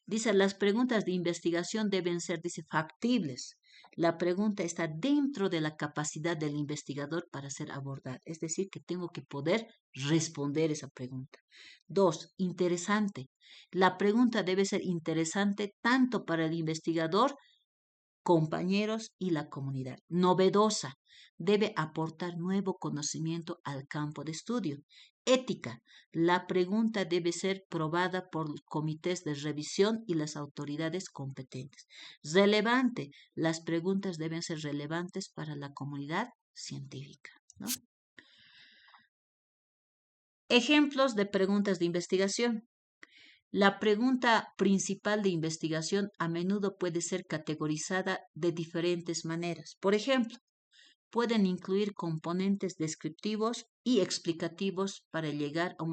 Speaker 1: Dice, las preguntas de investigación deben ser, dice, factibles. La pregunta está dentro de la capacidad del investigador para ser abordada. Es decir, que tengo que poder responder esa pregunta. 2, interesante. La pregunta debe ser interesante tanto para el investigador, compañeros y la comunidad. Novedosa. Debe aportar nuevo conocimiento al campo de estudio. Ética. La pregunta debe ser probada por comités de revisión y las autoridades competentes. Relevante. Las preguntas deben ser relevantes para la comunidad científica, ¿no? Ejemplos de preguntas de investigación. La pregunta principal de investigación a menudo puede ser categorizada de diferentes maneras. Por ejemplo, pueden incluir componentes descriptivos y explicativos para llegar a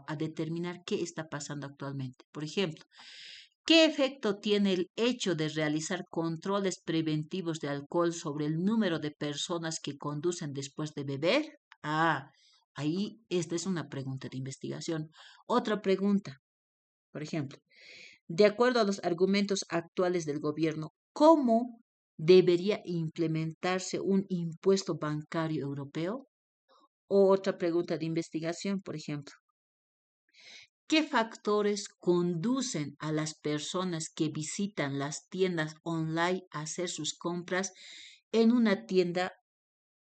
Speaker 1: a determinar qué está pasando actualmente. Por ejemplo, ¿qué efecto tiene el hecho de realizar controles preventivos de alcohol sobre el número de personas que conducen después de beber? Ahí esta es una pregunta de investigación. Otra pregunta, por ejemplo, de acuerdo a los argumentos actuales del gobierno, ¿cómo debería implementarse un impuesto bancario europeo? O otra pregunta de investigación, por ejemplo, ¿qué factores conducen a las personas que visitan las tiendas online a hacer sus compras en una tienda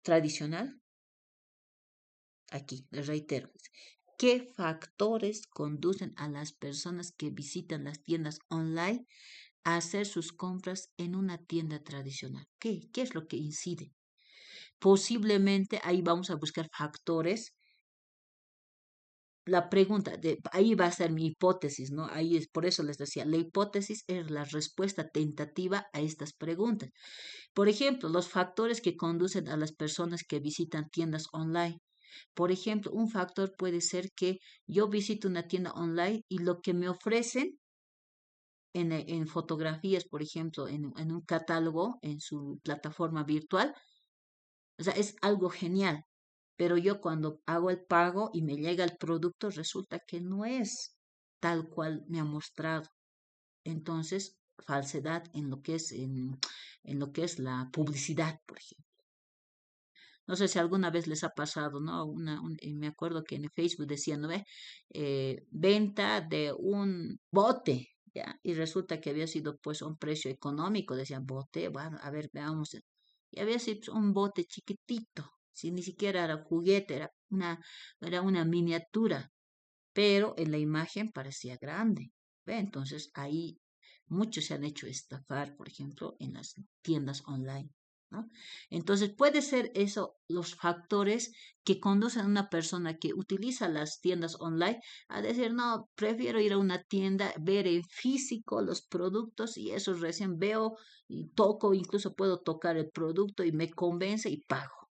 Speaker 1: tradicional? Aquí, les reitero. ¿Qué factores conducen a las personas que visitan las tiendas online a hacer sus compras en una tienda tradicional? ¿Qué es lo que incide? Posiblemente ahí vamos a buscar factores. La pregunta, ahí va a ser mi hipótesis, ¿no? Ahí es por eso les decía, la hipótesis es la respuesta tentativa a estas preguntas. Por ejemplo, los factores que conducen a las personas que visitan tiendas online. Por ejemplo, un factor puede ser que yo visito una tienda online y lo que me ofrecen en fotografías, por ejemplo, en un catálogo, en su plataforma virtual, o sea, es algo genial. Pero yo cuando hago el pago y me llega el producto, resulta que no es tal cual me ha mostrado. Entonces, falsedad en lo que es la publicidad, por ejemplo. No sé si alguna vez les ha pasado, ¿no? Me acuerdo que en Facebook decían, ¿no ve? Venta de un bote, ¿ya? Y resulta que había sido pues un precio económico, decían bote, bueno, a ver, veamos. Y había sido un bote chiquitito, Si ni siquiera era juguete, era una miniatura, pero en la imagen parecía grande. ¿Ve? Entonces ahí muchos se han hecho estafar, por ejemplo, en las tiendas online, ¿no? Entonces puede ser eso los factores que conducen a una persona que utiliza las tiendas online a decir, no, prefiero ir a una tienda, ver en físico los productos y eso recién veo y toco, incluso puedo tocar el producto y me convence y pago.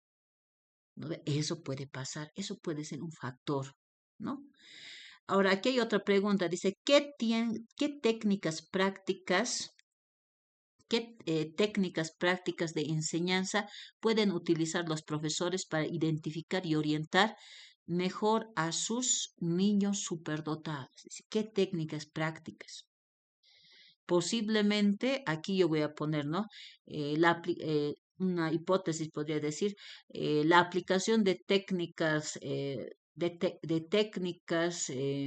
Speaker 1: ¿No ve? Eso puede pasar, eso puede ser un factor, ¿no? Ahora, aquí hay otra pregunta. Dice, ¿qué técnicas prácticas de enseñanza pueden utilizar los profesores para identificar y orientar mejor a sus niños superdotados? Dice, ¿qué técnicas prácticas? Posiblemente, aquí yo voy a poner, ¿no? Una hipótesis podría decir, la aplicación de técnicas,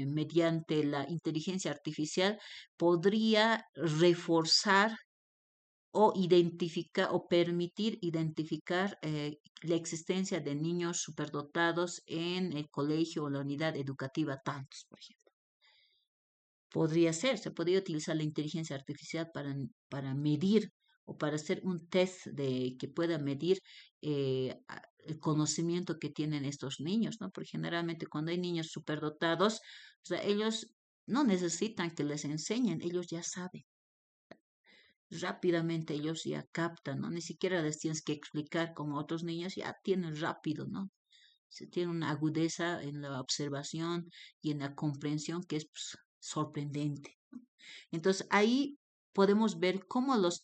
Speaker 1: mediante la inteligencia artificial podría reforzar o identificar o permitir identificar la existencia de niños superdotados en el colegio o la unidad educativa tantos, por ejemplo. Podría ser, se podría utilizar la inteligencia artificial para medir o para hacer un test de que pueda medir el conocimiento que tienen estos niños, ¿no? Porque generalmente cuando hay niños superdotados, o sea, ellos no necesitan que les enseñen, ellos ya saben. Rápidamente ellos ya captan, ¿no? Ni siquiera les tienes que explicar como otros niños, ya tienen rápido, ¿no? Se tiene una agudeza en la observación y en la comprensión que es pues, sorprendente. Entonces ahí podemos ver cómo las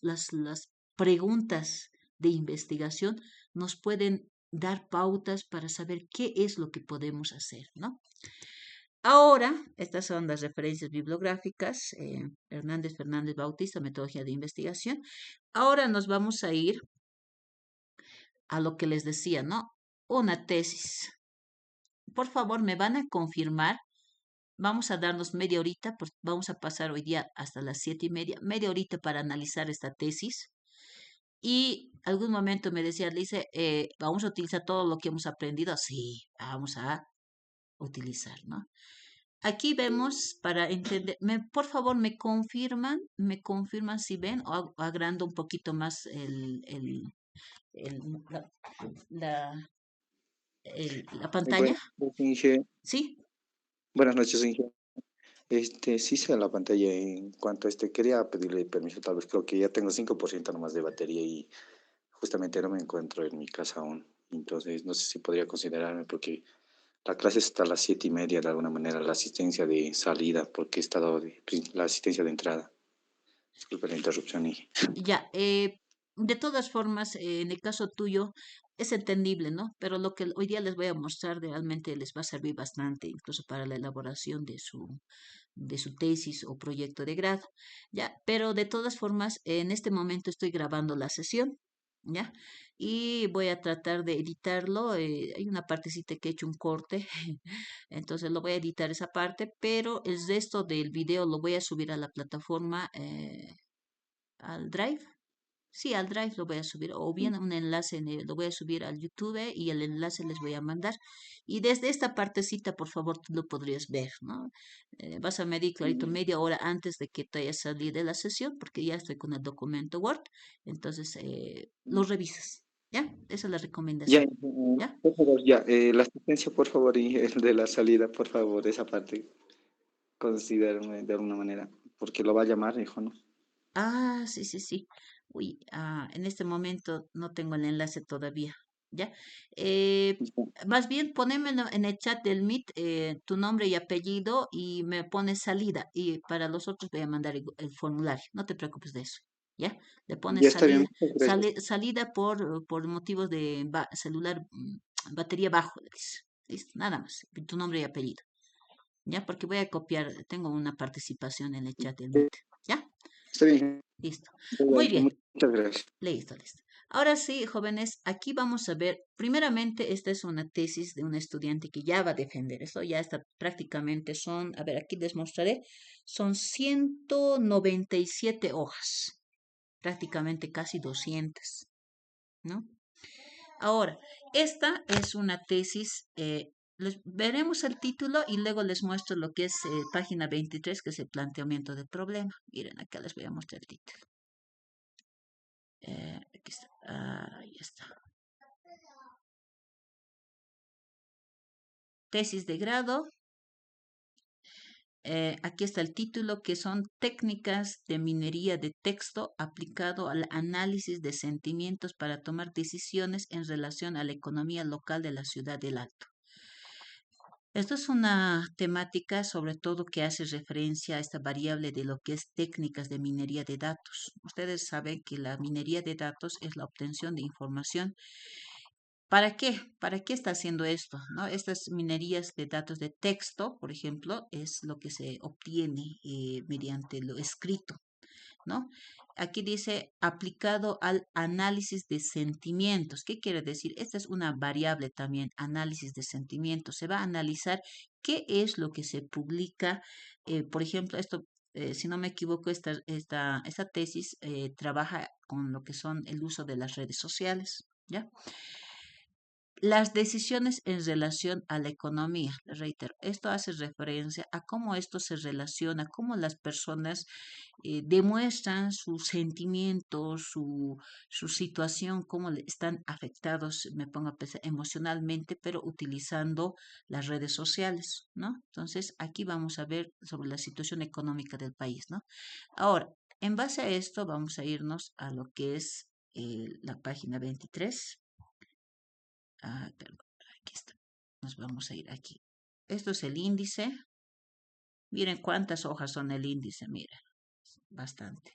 Speaker 1: preguntas de investigación nos pueden dar pautas para saber qué es lo que podemos hacer, ¿no? Ahora, estas son las referencias bibliográficas, Hernández Fernández Bautista, Metodología de Investigación. Ahora nos vamos a ir a lo que les decía, ¿no? Una tesis. Por favor, me van a confirmar. Vamos a darnos media horita, pues vamos a pasar hoy día hasta las 7:30, media horita para analizar esta tesis. Y algún momento me decía, Lice, vamos a utilizar todo lo que hemos aprendido. Sí, vamos a utilizar, ¿no? Aquí vemos para entender, por favor, me confirman si ven o agrando un poquito más el- la, la, la pantalla.
Speaker 5: Buenas noches, Inge.
Speaker 1: ¿Sí?
Speaker 5: Buenas noches, Inge. Sí se ve la pantalla. En cuanto a quería pedirle permiso, tal vez creo que ya tengo 5% nomás de batería y justamente no me encuentro en mi casa aún. Entonces, no sé si podría considerarme porque la clase está a las 7:30 de alguna manera, la asistencia de salida, porque he estado la asistencia de entrada. Disculpe la interrupción, Inge.
Speaker 1: Ya, de todas formas, en el caso tuyo es entendible, ¿no? Pero lo que hoy día les voy a mostrar realmente les va a servir bastante, incluso para la elaboración de su tesis o proyecto de grado, ¿ya? Pero de todas formas, en este momento estoy grabando la sesión, ¿ya? Y voy a tratar de editarlo. Hay una partecita que he hecho un corte, entonces lo voy a editar esa parte, pero el resto del video lo voy a subir a la plataforma, al Drive. Sí, al Drive lo voy a subir, o bien un enlace, lo voy a subir al YouTube y el enlace les voy a mandar. Y desde esta partecita, por favor, tú lo podrías ver, ¿no? Vas a medir, clarito, media hora antes de que te hayas salido de la sesión, porque ya estoy con el documento Word. Entonces, lo revisas, ¿ya? Esa es la
Speaker 5: Ya,
Speaker 1: recomendación, ¿ya?
Speaker 5: por favor, ya, la asistencia, por favor, y el de la salida, por favor, esa parte, considérame de alguna manera, porque lo va a llamar, hijo, ¿no?
Speaker 1: Ah, sí, sí, sí. Uy, en este momento no tengo el enlace todavía, ¿ya? Eh, Más bien ponémelo en el chat del Meet, tu nombre y apellido y me pones salida. Y para los otros voy a mandar el formulario. No te preocupes de eso, ¿ya? Le
Speaker 5: Ya
Speaker 1: pones
Speaker 5: está bien,
Speaker 1: salida,
Speaker 5: muchas gracias.
Speaker 1: salida por motivos de celular, batería bajo, le dices. Listo, nada más. Tu nombre y apellido, ¿ya? Porque voy a copiar, tengo una participación en el chat del Meet, ¿ya?
Speaker 5: Está bien,
Speaker 1: Listo.
Speaker 5: ya,
Speaker 1: Muy
Speaker 5: hijo,
Speaker 1: bien.
Speaker 5: muchas gracias.
Speaker 1: Listo, listo. Ahora sí, jóvenes, aquí vamos a ver, primeramente, esta es una tesis de un estudiante que ya va a defender. Esto ya está prácticamente, a ver, aquí les mostraré, son 197 hojas, prácticamente casi 200, ¿no? Ahora, esta es una tesis, veremos el título y luego les muestro lo que es página 23, que es el planteamiento del problema. Miren, acá les voy a mostrar el título. Aquí está, ahí está. Tesis de grado. Aquí está el título, que son técnicas de minería de texto aplicado al análisis de sentimientos para tomar decisiones en relación a la economía local de la ciudad del Alto. Esto es una temática sobre todo que hace referencia a esta variable de lo que es técnicas de minería de datos. Ustedes saben que la minería de datos es la obtención de información. ¿Para qué? ¿Para qué está haciendo esto? ¿No? Estas minerías de datos de texto, por ejemplo, es lo que se obtiene mediante lo escrito, ¿no? Aquí dice aplicado al análisis de sentimientos. ¿Qué quiere decir? Esta es una variable también, análisis de sentimientos. Se va a analizar qué es lo que se publica. Por ejemplo, esto, si no me equivoco, esta tesis trabaja con lo que son el uso de las redes sociales, ¿ya? Las decisiones en relación a la economía, reitero, esto hace referencia a cómo esto se relaciona, cómo las personas demuestran sus sentimientos, su situación, cómo están afectados, me pongo a pensar, emocionalmente, pero utilizando las redes sociales, ¿no? Entonces, aquí vamos a ver sobre la situación económica del país, ¿no? Ahora, en base a esto, vamos a irnos a lo que es la página 23. Perdón, aquí está. Nos vamos a ir aquí. Esto es el índice. Miren cuántas hojas son el índice, miren. Bastante.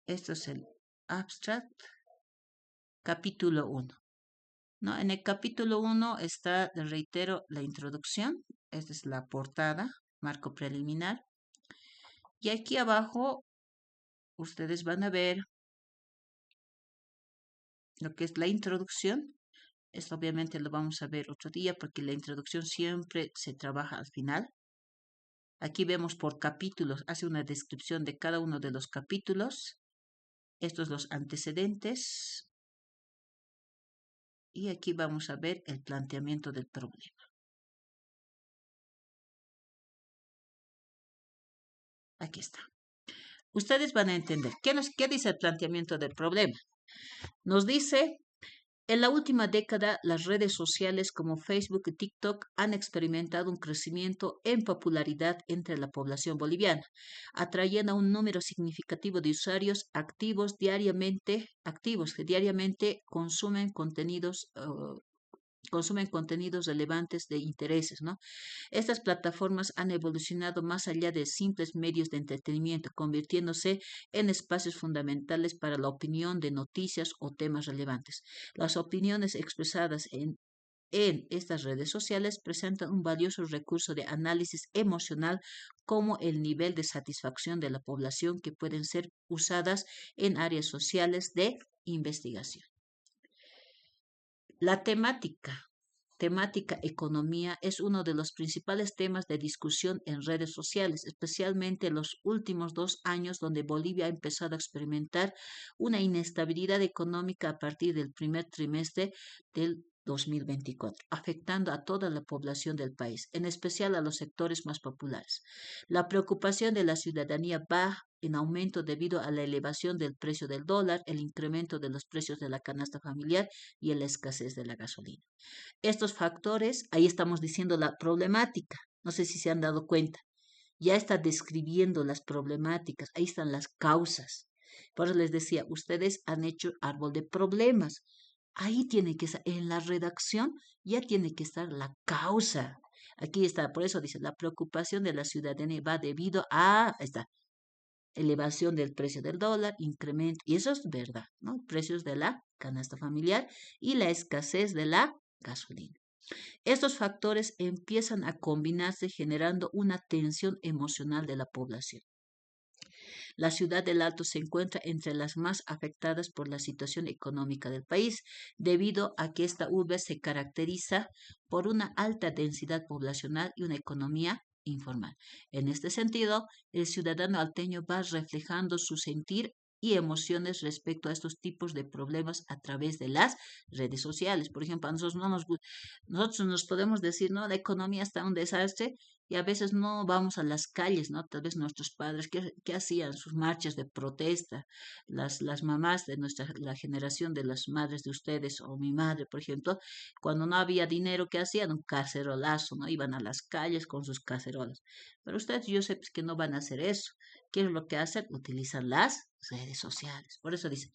Speaker 1: Esto es el abstract, capítulo 1. ¿No? En el capítulo 1 está, reitero, la introducción. Esta es la portada, marco preliminar. Y aquí abajo, ustedes van a ver lo que es la introducción. Esto obviamente lo vamos a ver otro día porque la introducción siempre se trabaja al final. Aquí vemos por capítulos, hace una descripción de cada uno de los capítulos. Estos los antecedentes. Y aquí vamos a ver el planteamiento del problema. Aquí está. Ustedes van a entender. ¿Qué dice el planteamiento del problema? Nos dice: en la última década, las redes sociales como Facebook y TikTok han experimentado un crecimiento en popularidad entre la población boliviana, atrayendo a un número significativo de usuarios activos que diariamente consumen contenidos relevantes de intereses, ¿no? Estas plataformas han evolucionado más allá de simples medios de entretenimiento, convirtiéndose en espacios fundamentales para la opinión de noticias o temas relevantes. Las opiniones expresadas en estas redes sociales presentan un valioso recurso de análisis emocional como el nivel de satisfacción de la población que pueden ser usadas en áreas sociales de investigación. La temática economía es uno de los principales temas de discusión en redes sociales, especialmente en los últimos 2 años, donde Bolivia ha empezado a experimentar una inestabilidad económica a partir del primer trimestre del 2024, afectando a toda la población del país, en especial a los sectores más populares. La preocupación de la ciudadanía va en aumento debido a la elevación del precio del dólar, el incremento de los precios de la canasta familiar y la escasez de la gasolina. Estos factores, ahí estamos diciendo la problemática, no sé si se han dado cuenta, ya está describiendo las problemáticas, ahí están las causas. Por eso les decía, ustedes han hecho árbol de problemas, ahí tiene que estar, en la redacción ya tiene que estar la causa. Aquí está, por eso dice, la preocupación de la ciudadanía va debido a, esta elevación del precio del dólar, incremento, y eso es verdad, ¿no? Precios de la canasta familiar y la escasez de la gasolina. Estos factores empiezan a combinarse generando una tensión emocional de la población. La ciudad del Alto se encuentra entre las más afectadas por la situación económica del país, debido a que esta urbe se caracteriza por una alta densidad poblacional y una economía informal. En este sentido, el ciudadano alteño va reflejando su sentir y emociones respecto a estos tipos de problemas a través de las redes sociales. Por ejemplo, a nosotros no nos, nosotros nos podemos decir, no, la economía está un desastre y a veces no vamos a las calles, ¿no? Tal vez nuestros padres, ¿qué hacían? Sus marchas de protesta, las mamás de la generación de las madres de ustedes o mi madre, por ejemplo, cuando no había dinero, ¿qué hacían? Un cacerolazo, ¿no? Iban a las calles con sus cacerolas. Pero ustedes, yo sé pues, que no van a hacer eso. ¿Qué es lo que hacen? Utilizan las redes sociales. Por eso dice,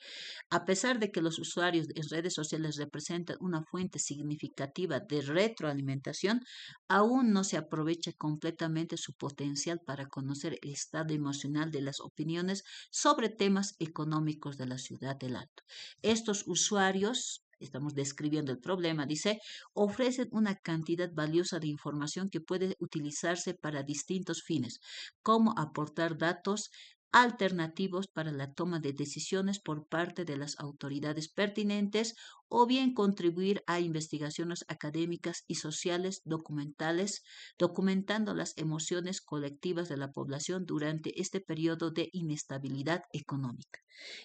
Speaker 1: a pesar de que los usuarios en redes sociales representan una fuente significativa de retroalimentación, aún no se aprovecha completamente su potencial para conocer el estado emocional de las opiniones sobre temas económicos de la ciudad del Alto. Estos usuarios, estamos describiendo el problema, dice, ofrecen una cantidad valiosa de información que puede utilizarse para distintos fines, como aportar datos alternativos para la toma de decisiones por parte de las autoridades pertinentes o bien contribuir a investigaciones académicas y sociales documentales, documentando las emociones colectivas de la población durante este periodo de inestabilidad económica.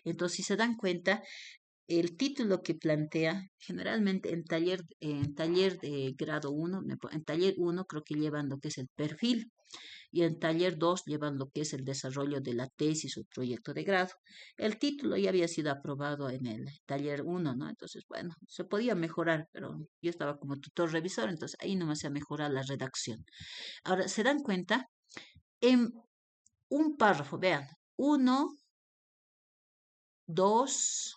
Speaker 1: Entonces, si se dan cuenta, el título que plantea, generalmente en taller de grado 1, en taller 1 creo que llevan lo que es el perfil y en taller 2 llevan lo que es el desarrollo de la tesis o proyecto de grado. El título ya había sido aprobado en el taller 1, ¿no? Entonces, bueno, se podía mejorar, pero yo estaba como tutor revisor, entonces ahí nomás se ha mejorado la redacción. Ahora, ¿se dan cuenta? En un párrafo, vean, 1, 2,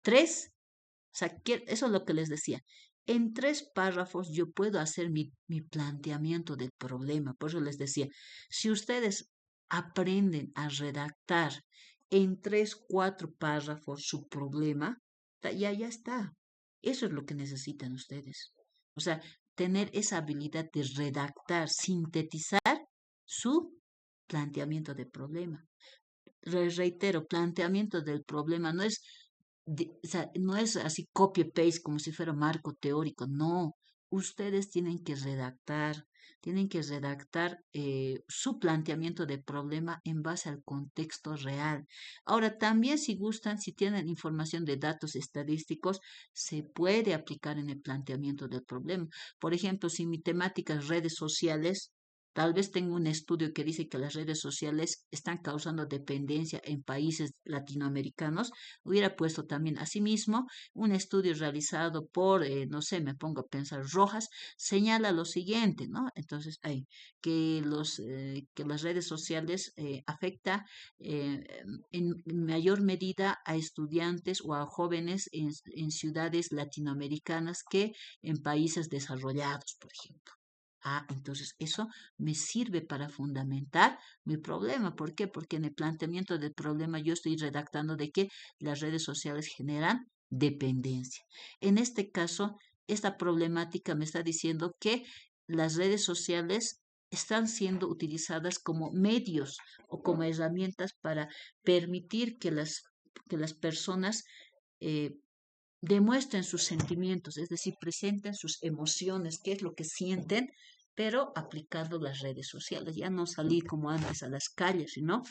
Speaker 1: 3, o sea, eso es lo que les decía. En 3 párrafos yo puedo hacer mi planteamiento del problema. Por eso les decía, si ustedes aprenden a redactar en 3, 4 párrafos su problema, ya está. Eso es lo que necesitan ustedes. O sea, tener esa habilidad de redactar, sintetizar su planteamiento de problema. Reitero, planteamiento del problema no es o sea, no es así copy-paste como si fuera marco teórico, no. Ustedes tienen que redactar su planteamiento de problema en base al contexto real. Ahora, también si gustan, si tienen información de datos estadísticos, se puede aplicar en el planteamiento del problema. Por ejemplo, si mi temática es redes sociales, tal vez tengo un estudio que dice que las redes sociales están causando dependencia en países latinoamericanos. Hubiera puesto también asimismo un estudio realizado por, no sé, me pongo a pensar, Rojas, señala lo siguiente, ¿no? Entonces, hay que las redes sociales afecta en mayor medida a estudiantes o a jóvenes en ciudades latinoamericanas que en países desarrollados, por ejemplo. Ah, entonces eso me sirve para fundamentar mi problema. ¿Por qué? Porque en el planteamiento del problema yo estoy redactando de que las redes sociales generan dependencia. En este caso, esta problemática me está diciendo que las redes sociales están siendo utilizadas como medios o como herramientas para permitir que las personas eh, demuestren sus sentimientos, es decir, presenten sus emociones, qué es lo que sienten, pero aplicando las redes sociales, ya no salir como antes a las calles, sino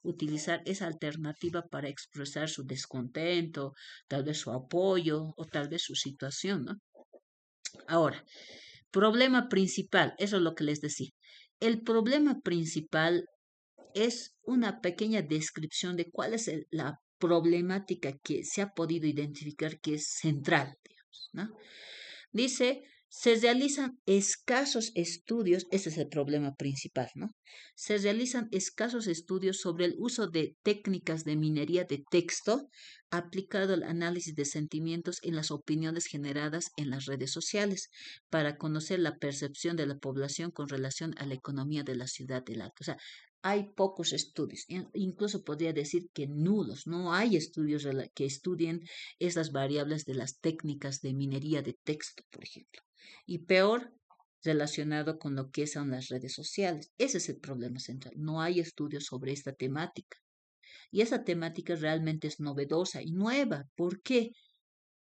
Speaker 1: utilizar esa alternativa para expresar su descontento, tal vez su apoyo o tal vez su situación, ¿no? Ahora, problema principal, eso es lo que les decía. El problema principal es una pequeña descripción de cuál es la problemática que se ha podido identificar que es central, digamos, ¿no? Dice, se realizan escasos estudios, ese es el problema principal, ¿no? Se realizan escasos estudios sobre el uso de técnicas de minería de texto aplicado al análisis de sentimientos en las opiniones generadas en las redes sociales para conocer la percepción de la población con relación a la economía de la ciudad del Alto. O sea, hay pocos estudios, incluso podría decir que nulos, no hay estudios que estudien esas variables de las técnicas de minería de texto, por ejemplo. Y peor, relacionado con lo que son las redes sociales. Ese es el problema central. No hay estudios sobre esta temática. Y esa temática realmente es novedosa y nueva. ¿Por qué?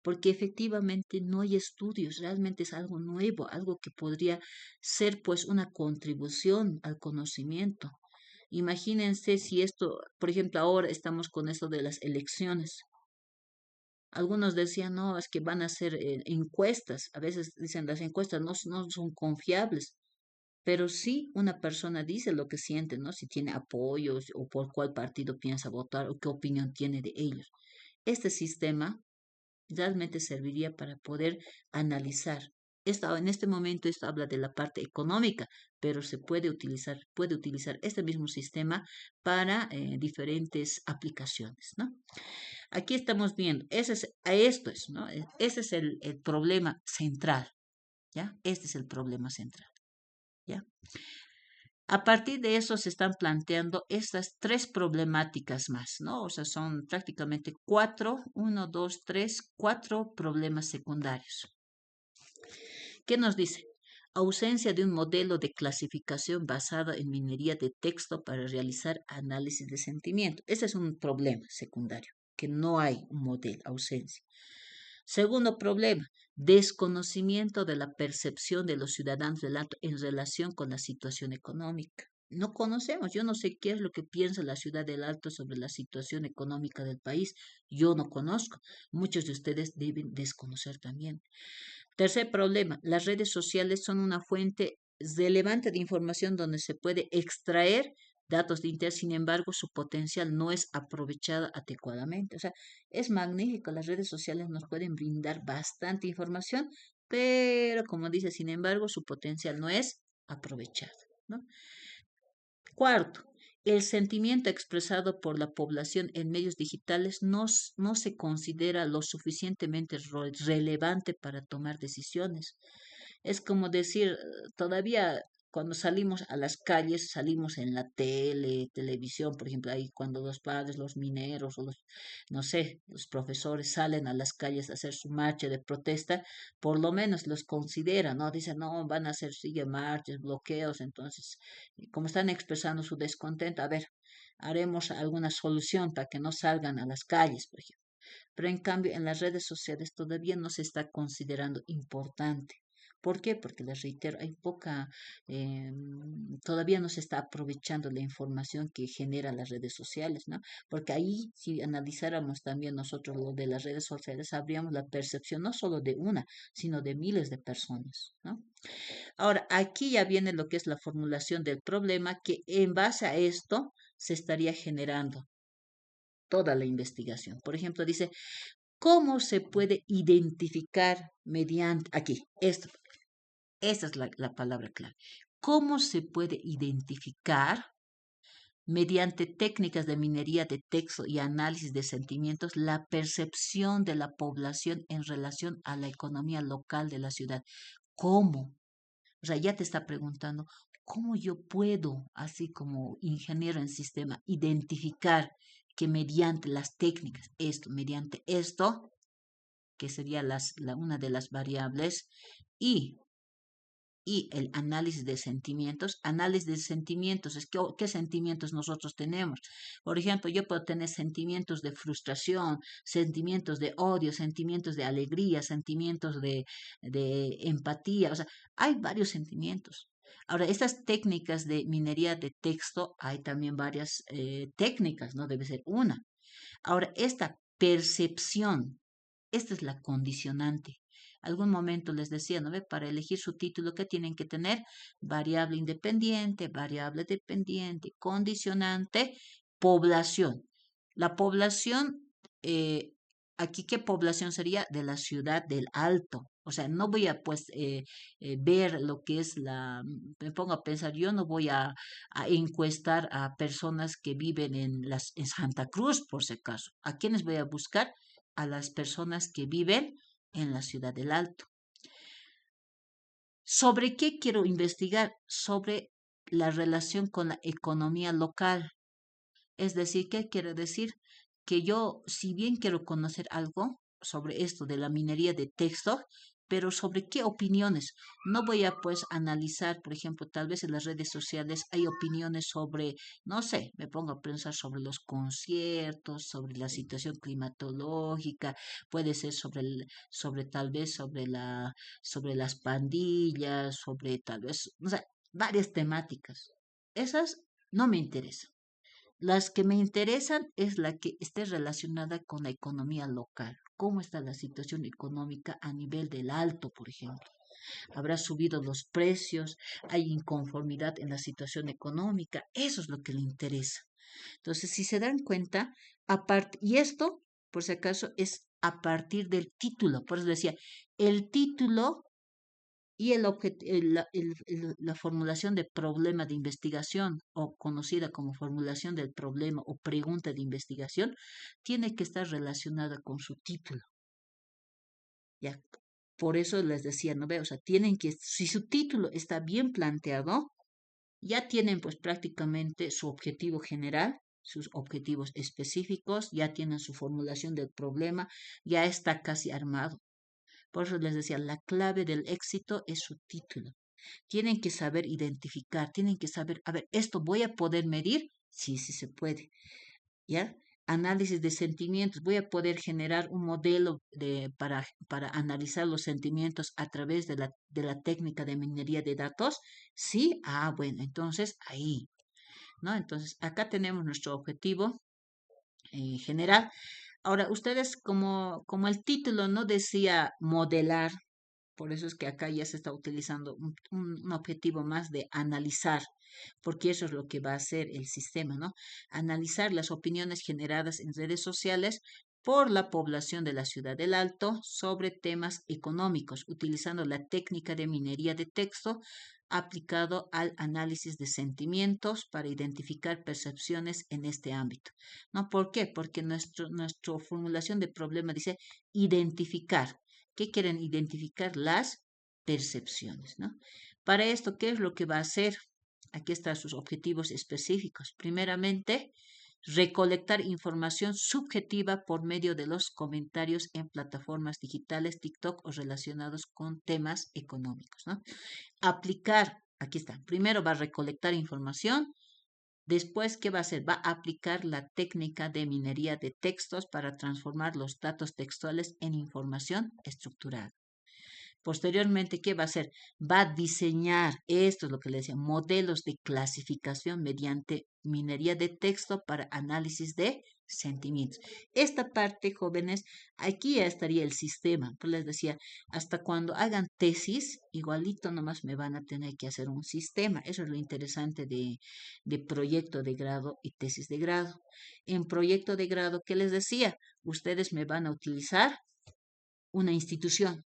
Speaker 1: Porque efectivamente no hay estudios, realmente es algo nuevo, algo que podría ser pues una contribución al conocimiento. Imagínense si esto, por ejemplo, ahora estamos con esto de las elecciones. Algunos decían, no, es que van a hacer encuestas. A veces dicen las encuestas no son confiables, pero sí una persona dice lo que siente, ¿no? Si tiene apoyos o por cuál partido piensa votar o qué opinión tiene de ellos. Este sistema realmente serviría para poder analizar. En este momento esto habla de la parte económica, pero se puede utilizar este mismo sistema para diferentes aplicaciones, ¿no? Aquí estamos viendo, esto es, ¿no? Ese es el problema central, ¿ya? Este es el problema central, ¿ya? A partir de eso se están planteando estas tres problemáticas más, ¿no? O sea, son prácticamente cuatro problemas secundarios. ¿Qué nos dice? Ausencia de un modelo de clasificación basado en minería de texto para realizar análisis de sentimiento. Ese es un problema secundario, que no hay un modelo, ausencia. Segundo problema, desconocimiento de la percepción de los ciudadanos del Alto en relación con la situación económica. No conocemos, yo no sé qué es lo que piensa la ciudad del Alto sobre la situación económica del país. Yo no conozco. Muchos de ustedes deben desconocer también. Tercer problema, las redes sociales son una fuente relevante de información donde se puede extraer datos de interés, sin embargo, su potencial no es aprovechado adecuadamente. O sea, es magnífico, las redes sociales nos pueden brindar bastante información, pero como dice, sin embargo, su potencial no es aprovechado, ¿no? Cuarto, el sentimiento expresado por la población en medios digitales no se considera lo suficientemente relevante para tomar decisiones. Es como decir, todavía cuando salimos a las calles, salimos en la televisión, por ejemplo, ahí cuando los padres, los mineros o no sé, los profesores salen a las calles a hacer su marcha de protesta, por lo menos los consideran, ¿no? Dicen, no, van a hacer, sigue marchas, bloqueos, entonces, como están expresando su descontento, a ver, haremos alguna solución para que no salgan a las calles, por ejemplo. Pero en cambio, en las redes sociales todavía no se está considerando importante. ¿Por qué? Porque les reitero, hay todavía no se está aprovechando la información que generan las redes sociales, ¿no? Porque ahí, si analizáramos también nosotros lo de las redes sociales, habríamos la percepción no solo de una, sino de miles de personas, ¿no? Ahora, aquí ya viene lo que es la formulación del problema, que en base a esto se estaría generando toda la investigación. Por ejemplo, dice, ¿cómo se puede identificar mediante, aquí, esta es la palabra clave, cómo se puede identificar mediante técnicas de minería de texto y análisis de sentimientos la percepción de la población en relación a la economía local de la ciudad? ¿Cómo? O sea, ya te está preguntando, ¿cómo yo puedo, así como ingeniero en sistema, identificar que mediante las técnicas, mediante esto, que sería una de las variables, y, y el análisis de sentimientos, es que, ¿qué sentimientos nosotros tenemos? Por ejemplo, yo puedo tener sentimientos de frustración, sentimientos de odio, sentimientos de alegría, sentimientos de empatía, o sea, hay varios sentimientos. Ahora, estas técnicas de minería de texto, hay también varias técnicas, no debe ser una. Ahora, esta percepción, esta es la condicionante. Algún momento les decía, ¿no ve? Para elegir su título, ¿qué tienen que tener? Variable independiente, variable dependiente, condicionante, población. La población, aquí, ¿qué población sería? De la ciudad del Alto. O sea, no voy a pues ver lo que es me pongo a pensar, yo no voy a encuestar a personas que viven en Santa Cruz, por si acaso. ¿A quiénes voy a buscar? A las personas que viven en la ciudad del Alto. ¿Sobre qué quiero investigar? Sobre la relación con la economía local. Es decir, ¿qué quiere decir? Que yo, si bien quiero conocer algo sobre esto de la minería de texto, pero sobre qué opiniones. No voy a pues analizar, por ejemplo, tal vez en las redes sociales hay opiniones sobre, no sé, me pongo a pensar sobre los conciertos, sobre la situación climatológica, puede ser sobre tal vez sobre las pandillas, sobre tal vez, o sea, varias temáticas. Esas no me interesa. Las que me interesan es la que esté relacionada con la economía local. ¿Cómo está la situación económica a nivel del Alto, por ejemplo? ¿Habrá subido los precios? ¿Hay inconformidad en la situación económica? Eso es lo que le interesa. Entonces, si se dan cuenta, y esto, por si acaso, es a partir del título. Por eso decía, el título y la formulación de problema de investigación, o conocida como formulación del problema o pregunta de investigación, tiene que estar relacionada con su título. ¿Ya? Por eso les decía, ¿no ve? O sea, tienen que, si su título está bien planteado, ya tienen pues prácticamente su objetivo general, sus objetivos específicos, ya tienen su formulación del problema, ya está casi armado. Por eso les decía, la clave del éxito es su título. Tienen que saber identificar, tienen que saber, a ver, ¿esto voy a poder medir? Sí, sí se puede, ¿ya? Análisis de sentimientos, voy a poder generar un modelo para analizar los sentimientos a través de la técnica de minería de datos. Sí, bueno, entonces ahí, ¿no? Entonces, acá tenemos nuestro objetivo general. Ahora, ustedes como el título no decía modelar, por eso es que acá ya se está utilizando un objetivo más de analizar, porque eso es lo que va a hacer el sistema, ¿no? Analizar las opiniones generadas en redes sociales por la población de la Ciudad del Alto sobre temas económicos, utilizando la técnica de minería de texto aplicado al análisis de sentimientos para identificar percepciones en este ámbito. ¿No? ¿Por qué? Porque nuestra formulación de problema dice identificar. ¿Qué quieren identificar? Las percepciones, ¿no? Para esto, ¿qué es lo que va a hacer? Aquí están sus objetivos específicos. Primeramente, recolectar información subjetiva por medio de los comentarios en plataformas digitales, TikTok o relacionados con temas económicos, ¿no? Aplicar, aquí está, primero va a recolectar información. Después, ¿qué va a hacer? Va a aplicar la técnica de minería de textos para transformar los datos textuales en información estructurada. Posteriormente, ¿qué va a hacer? Va a diseñar, esto es lo que le decía, modelos de clasificación mediante minería de texto para análisis de sentimientos. Esta parte, jóvenes, aquí ya estaría el sistema. Pues les decía, hasta cuando hagan tesis, igualito nomás me van a tener que hacer un sistema. Eso es lo interesante de proyecto de grado y tesis de grado. En proyecto de grado, ¿qué les decía? Ustedes me van a utilizar una institución,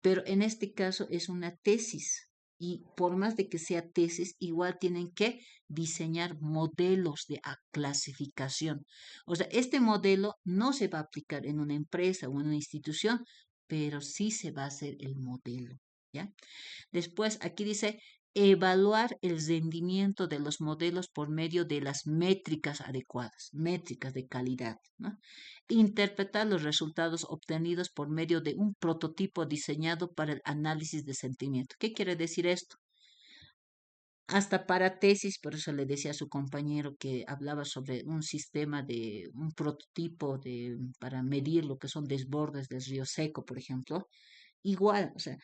Speaker 1: pero en este caso es una tesis. Y por más de que sea tesis, igual tienen que diseñar modelos de clasificación. O sea, este modelo no se va a aplicar en una empresa o en una institución, pero sí se va a hacer el modelo, ¿ya? Después, aquí dice evaluar el rendimiento de los modelos por medio de las métricas adecuadas, métricas de calidad, ¿no? Interpretar los resultados obtenidos por medio de un prototipo diseñado para el análisis de sentimiento. ¿Qué quiere decir esto? Hasta para tesis, por eso le decía a su compañero que hablaba sobre un sistema de un prototipo para medir lo que son desbordes del río Seco, por ejemplo. Igual, o sea,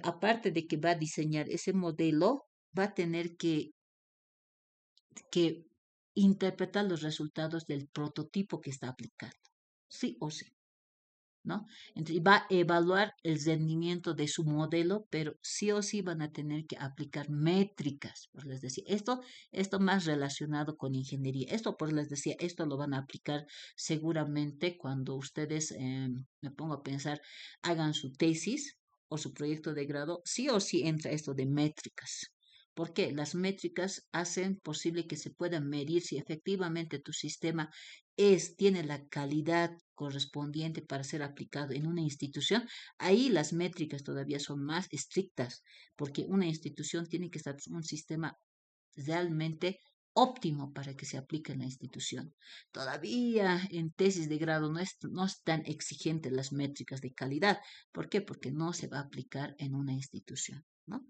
Speaker 1: aparte de que va a diseñar ese modelo, va a tener que interpretar los resultados del prototipo que está aplicando, sí o sí, ¿no? Entonces va a evaluar el rendimiento de su modelo, pero sí o sí van a tener que aplicar métricas, pues les decía, esto más relacionado con ingeniería, esto pues les decía, esto lo van a aplicar seguramente cuando ustedes, me pongo a pensar, hagan su tesis o su proyecto de grado, sí o sí entra esto de métricas. ¿Por qué? Las métricas hacen posible que se pueda medir si efectivamente tu sistema tiene la calidad correspondiente para ser aplicado en una institución. Ahí las métricas todavía son más estrictas, porque una institución tiene que estar un sistema realmente óptimo para que se aplique en la institución. Todavía en tesis de grado no es tan exigente las métricas de calidad. ¿Por qué? Porque no se va a aplicar en una institución, ¿no?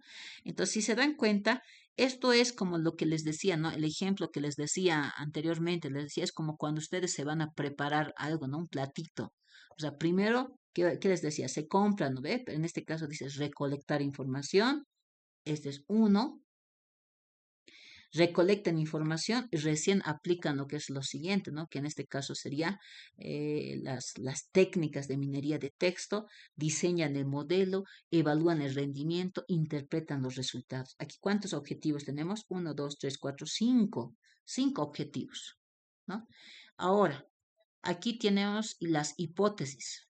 Speaker 1: Entonces, si se dan cuenta, esto es como lo que les decía, ¿no? El ejemplo que les decía anteriormente, les decía, es como cuando ustedes se van a preparar algo, ¿no? Un platito. O sea, primero, ¿qué les decía? Se compra, ¿no ve? Pero en este caso dices recolectar información. Este es uno. recolectan información y recién aplican lo que es lo siguiente, ¿no? Que en este caso sería las técnicas de minería de texto, diseñan el modelo, evalúan el rendimiento, interpretan los resultados. Aquí, ¿cuántos objetivos tenemos? 1, 2, 3, 4, 5. 5 objetivos, ¿no? Ahora, aquí tenemos las hipótesis.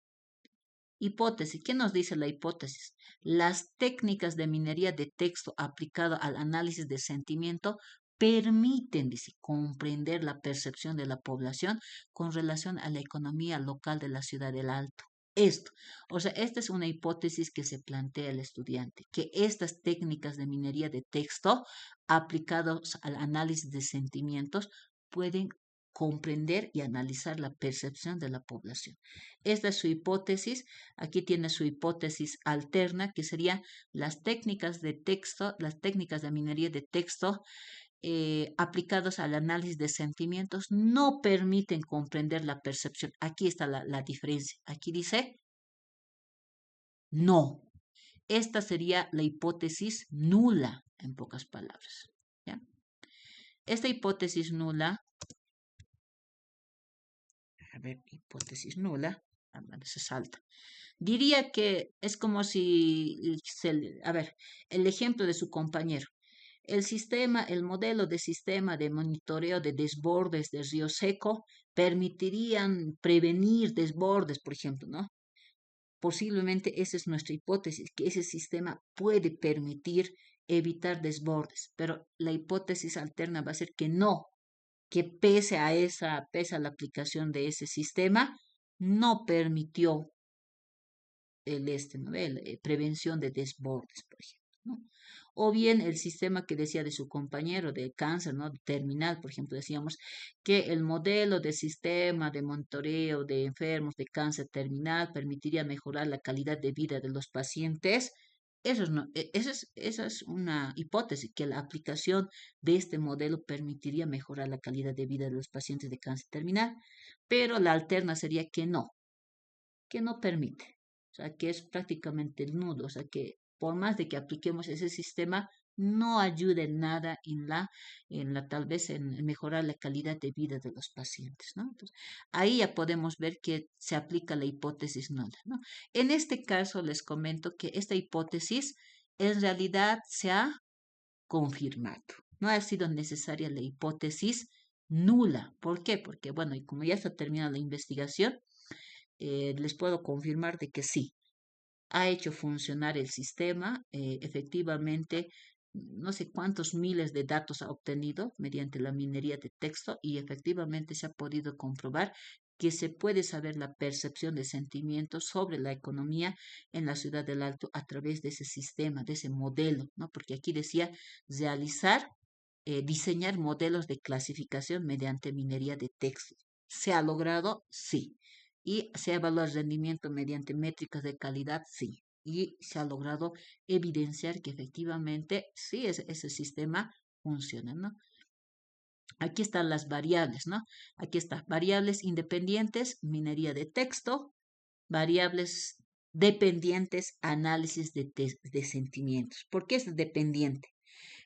Speaker 1: Hipótesis. ¿Qué nos dice la hipótesis? Las técnicas de minería de texto aplicado al análisis de sentimiento permiten, dice, comprender la percepción de la población con relación a la economía local de la ciudad del Alto. Esto, o sea, esta es una hipótesis que se plantea el estudiante, que estas técnicas de minería de texto aplicados al análisis de sentimientos pueden comprender y analizar la percepción de la población. Esta es su hipótesis. Aquí tiene su hipótesis alterna, que sería las técnicas de texto, las técnicas de minería de texto aplicados al análisis de sentimientos no permiten comprender la percepción. Aquí está la diferencia. Aquí dice no. Esta sería la hipótesis nula, en pocas palabras. ¿Ya? Esta hipótesis nula, a ver, hipótesis nula, se salta. Diría que es como si, a ver, el ejemplo de su compañero. El modelo de sistema de monitoreo de desbordes del río seco permitirían prevenir desbordes, por ejemplo, ¿no? Posiblemente esa es nuestra hipótesis, que ese sistema puede permitir evitar desbordes, pero la hipótesis alterna va a ser que no, que pese a la aplicación de ese sistema, no permitió prevención de desbordes, por ejemplo, ¿no? O bien el sistema que decía de su compañero de cáncer, ¿no? Terminal, por ejemplo, decíamos que el modelo de sistema de monitoreo de enfermos de cáncer terminal permitiría mejorar la calidad de vida de los pacientes. Esa es una hipótesis, que la aplicación de este modelo permitiría mejorar la calidad de vida de los pacientes de cáncer terminal, pero la alterna sería que no permite, o sea, que es prácticamente nulo, o sea, que por más de que apliquemos ese sistema, no ayuda en nada tal vez en mejorar la calidad de vida de los pacientes, ¿no? Entonces, ahí ya podemos ver que se aplica la hipótesis nula, ¿no? En este caso les comento que esta hipótesis en realidad se ha confirmado. No ha sido necesaria la hipótesis nula. ¿Por qué? Porque, bueno, y como ya está terminada la investigación, les puedo confirmar de que sí, ha hecho funcionar el sistema. Efectivamente, no sé cuántos miles de datos ha obtenido mediante la minería de texto y efectivamente se ha podido comprobar que se puede saber la percepción de sentimientos sobre la economía en la ciudad del Alto a través de ese sistema, de ese modelo, ¿no? Porque aquí decía diseñar modelos de clasificación mediante minería de texto. ¿Se ha logrado? Sí. ¿Y se ha evaluado el rendimiento mediante métricas de calidad? Sí. Y se ha logrado evidenciar que efectivamente sí ese sistema funciona, ¿no? Aquí están las variables, ¿no? Aquí están variables independientes, minería de texto, variables dependientes, análisis de sentimientos. ¿Por qué es dependiente?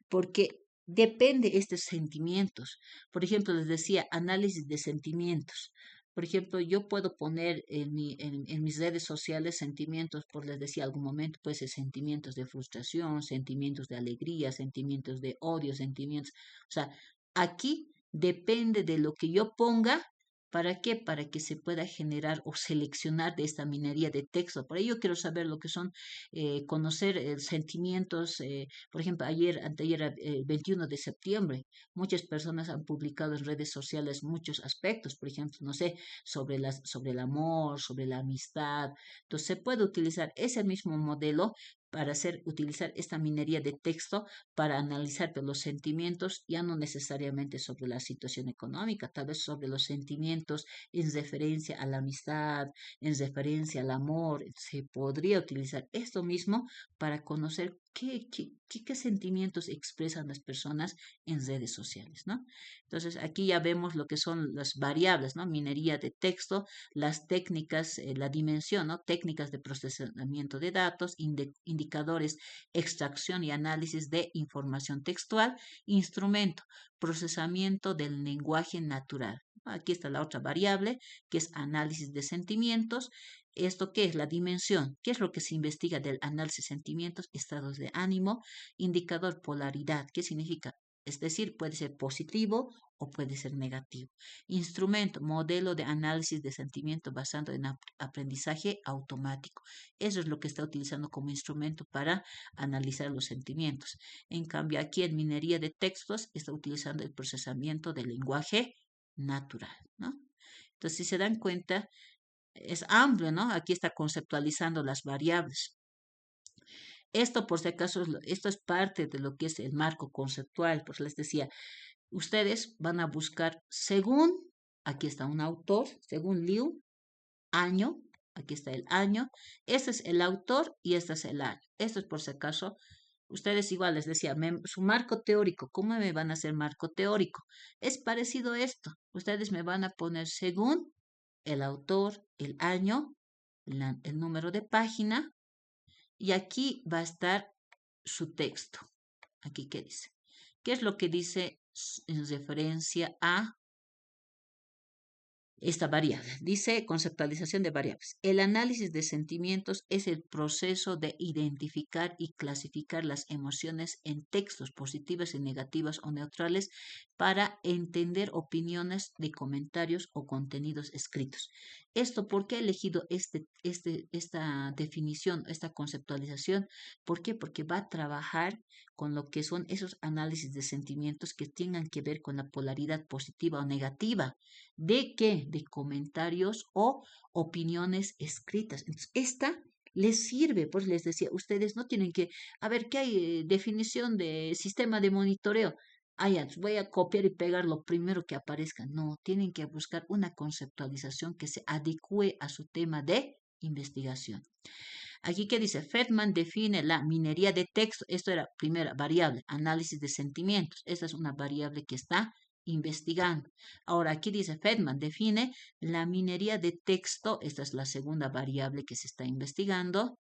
Speaker 1: Porque depende de estos sentimientos. Por ejemplo, les decía, análisis de sentimientos. Por ejemplo, yo puedo poner en mis redes sociales sentimientos, por les decía algún momento, puede ser sentimientos de frustración, sentimientos de alegría, sentimientos de odio, sentimientos. O sea, aquí depende de lo que yo ponga. ¿Para qué? Para que se pueda generar o seleccionar de esta minería de texto. Por ello quiero saber lo que son, conocer sentimientos. Por ejemplo, anteayer, 21 de septiembre, muchas personas han publicado en redes sociales muchos aspectos, por ejemplo, no sé, sobre el amor, sobre la amistad. Entonces, se puede utilizar ese mismo modelo para utilizar esta minería de texto para analizar los sentimientos, ya no necesariamente sobre la situación económica, tal vez sobre los sentimientos en referencia a la amistad, en referencia al amor. Se podría utilizar esto mismo para conocer qué sentimientos expresan las personas en redes sociales, ¿no? Entonces, aquí ya vemos lo que son las variables, ¿no? Minería de texto, las técnicas, la dimensión, ¿no? Técnicas de procesamiento de datos, indicadores, extracción y análisis de información textual, instrumento, procesamiento del lenguaje natural. Aquí está la otra variable, que es análisis de sentimientos. ¿Esto qué es? La dimensión. ¿Qué es lo que se investiga del análisis de sentimientos? Estados de ánimo, indicador polaridad. ¿Qué significa? Es decir, puede ser positivo o puede ser negativo. Instrumento, modelo de análisis de sentimiento basado en aprendizaje automático. Eso es lo que está utilizando como instrumento para analizar los sentimientos. En cambio, aquí en minería de textos está utilizando el procesamiento del lenguaje natural, ¿no? Entonces, si se dan cuenta, es amplio, ¿no? Aquí está conceptualizando las variables. Esto, por si acaso, esto es parte de lo que es el marco conceptual. Pues les decía, ustedes van a buscar según, aquí está un autor, según Liu, año, aquí está el año, este es el autor y este es el año. Esto es por si acaso, ustedes igual les decía, su marco teórico, ¿cómo me van a hacer marco teórico? Es parecido a esto, ustedes me van a poner según el autor, el año, el número de página, y aquí va a estar su texto. Aquí, ¿qué dice? ¿Qué es lo que dice en referencia a esta variable? Dice conceptualización de variables. El análisis de sentimientos es el proceso de identificar y clasificar las emociones en textos positivas y negativas o neutrales para entender opiniones de comentarios o contenidos escritos. Esto, ¿por qué he elegido esta definición, esta conceptualización? ¿Por qué? Porque va a trabajar con lo que son esos análisis de sentimientos que tengan que ver con la polaridad positiva o negativa. ¿De qué? De comentarios o opiniones escritas. Entonces, esta les sirve, pues les decía, ustedes no tienen que, a ver, ¿qué hay? Definición de sistema de monitoreo. Ah, ya, voy a copiar y pegar lo primero que aparezca. No, tienen que buscar una conceptualización que se adecue a su tema de investigación. Aquí que dice, Feldman define la minería de texto. Esto era primera variable, análisis de sentimientos. Esta es una variable que está investigando. Ahora aquí dice, Feldman define la minería de texto. Esta es la segunda variable que se está investigando.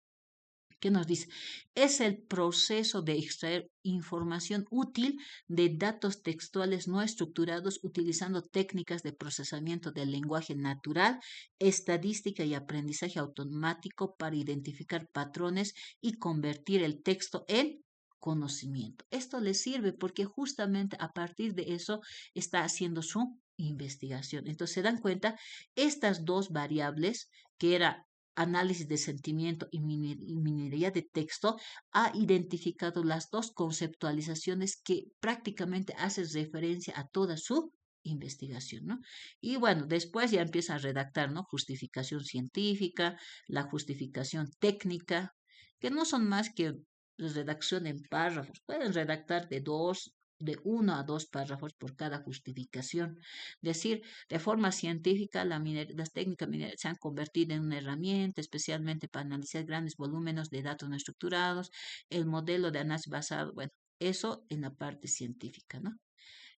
Speaker 1: ¿Qué nos dice? Es el proceso de extraer información útil de datos textuales no estructurados utilizando técnicas de procesamiento del lenguaje natural, estadística y aprendizaje automático para identificar patrones y convertir el texto en conocimiento. Esto le sirve porque justamente a partir de eso está haciendo su investigación. Entonces, se dan cuenta, estas dos variables que era análisis de sentimiento y minería de texto, ha identificado las dos conceptualizaciones que prácticamente hacen referencia a toda su investigación, ¿no? Y bueno, después ya empieza a redactar, ¿no? Justificación científica, la justificación técnica, que no son más que redacción en párrafos. Pueden redactar de 1 a 2 párrafos por cada justificación. Decir, de forma científica, las técnicas mineras se han convertido en una herramienta especialmente para analizar grandes volúmenes de datos no estructurados, el modelo de análisis basado, bueno, eso en la parte científica, ¿no?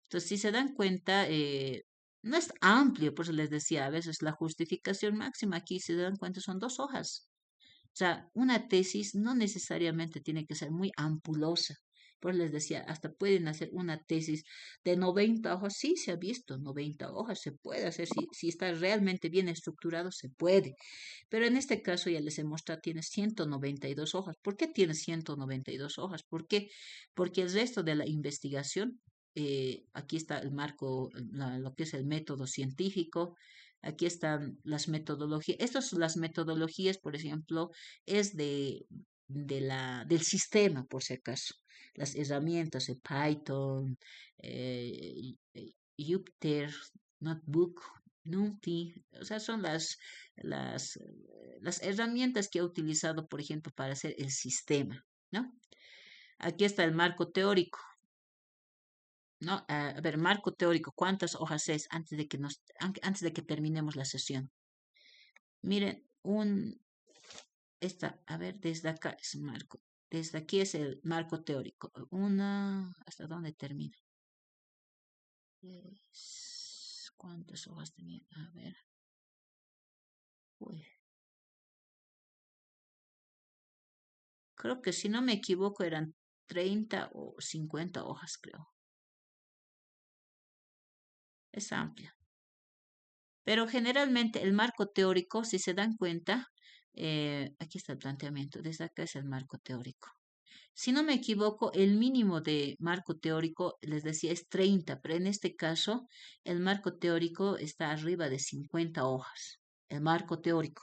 Speaker 1: Entonces, si se dan cuenta, no es amplio, por eso les decía, a veces la justificación máxima aquí, si se dan cuenta, son 2 hojas. O sea, una tesis no necesariamente tiene que ser muy ampulosa. Pues les decía, hasta pueden hacer una tesis de 90 hojas. Sí, se ha visto, 90 hojas se puede hacer. Si está realmente bien estructurado, se puede. Pero en este caso ya les he mostrado, tiene 192 hojas. ¿Por qué tiene 192 hojas? ¿Por qué? Porque el resto de la investigación, aquí está el marco, lo que es el método científico. Aquí están las metodologías. Estas son las metodologías, por ejemplo, es del sistema, por si acaso. Las herramientas de Python, Jupyter, Notebook, NumPy, o sea, son las herramientas que he utilizado, por ejemplo, para hacer el sistema, ¿no? Aquí está el marco teórico. ¿No? A ver, marco teórico, ¿cuántas hojas es antes de que terminemos la sesión? Miren, a ver, desde acá es marco. Desde aquí es el marco teórico. ¿Hasta dónde termina? ¿Cuántas hojas tenía? A ver. Uy. Creo que si no me equivoco eran 30 o 50 hojas, creo. Es amplia. Pero generalmente el marco teórico, si se dan cuenta, aquí está el planteamiento, desde acá es el marco teórico. Si no me equivoco, el mínimo de marco teórico, les decía, es 30, pero en este caso el marco teórico está arriba de 50 hojas. El marco teórico.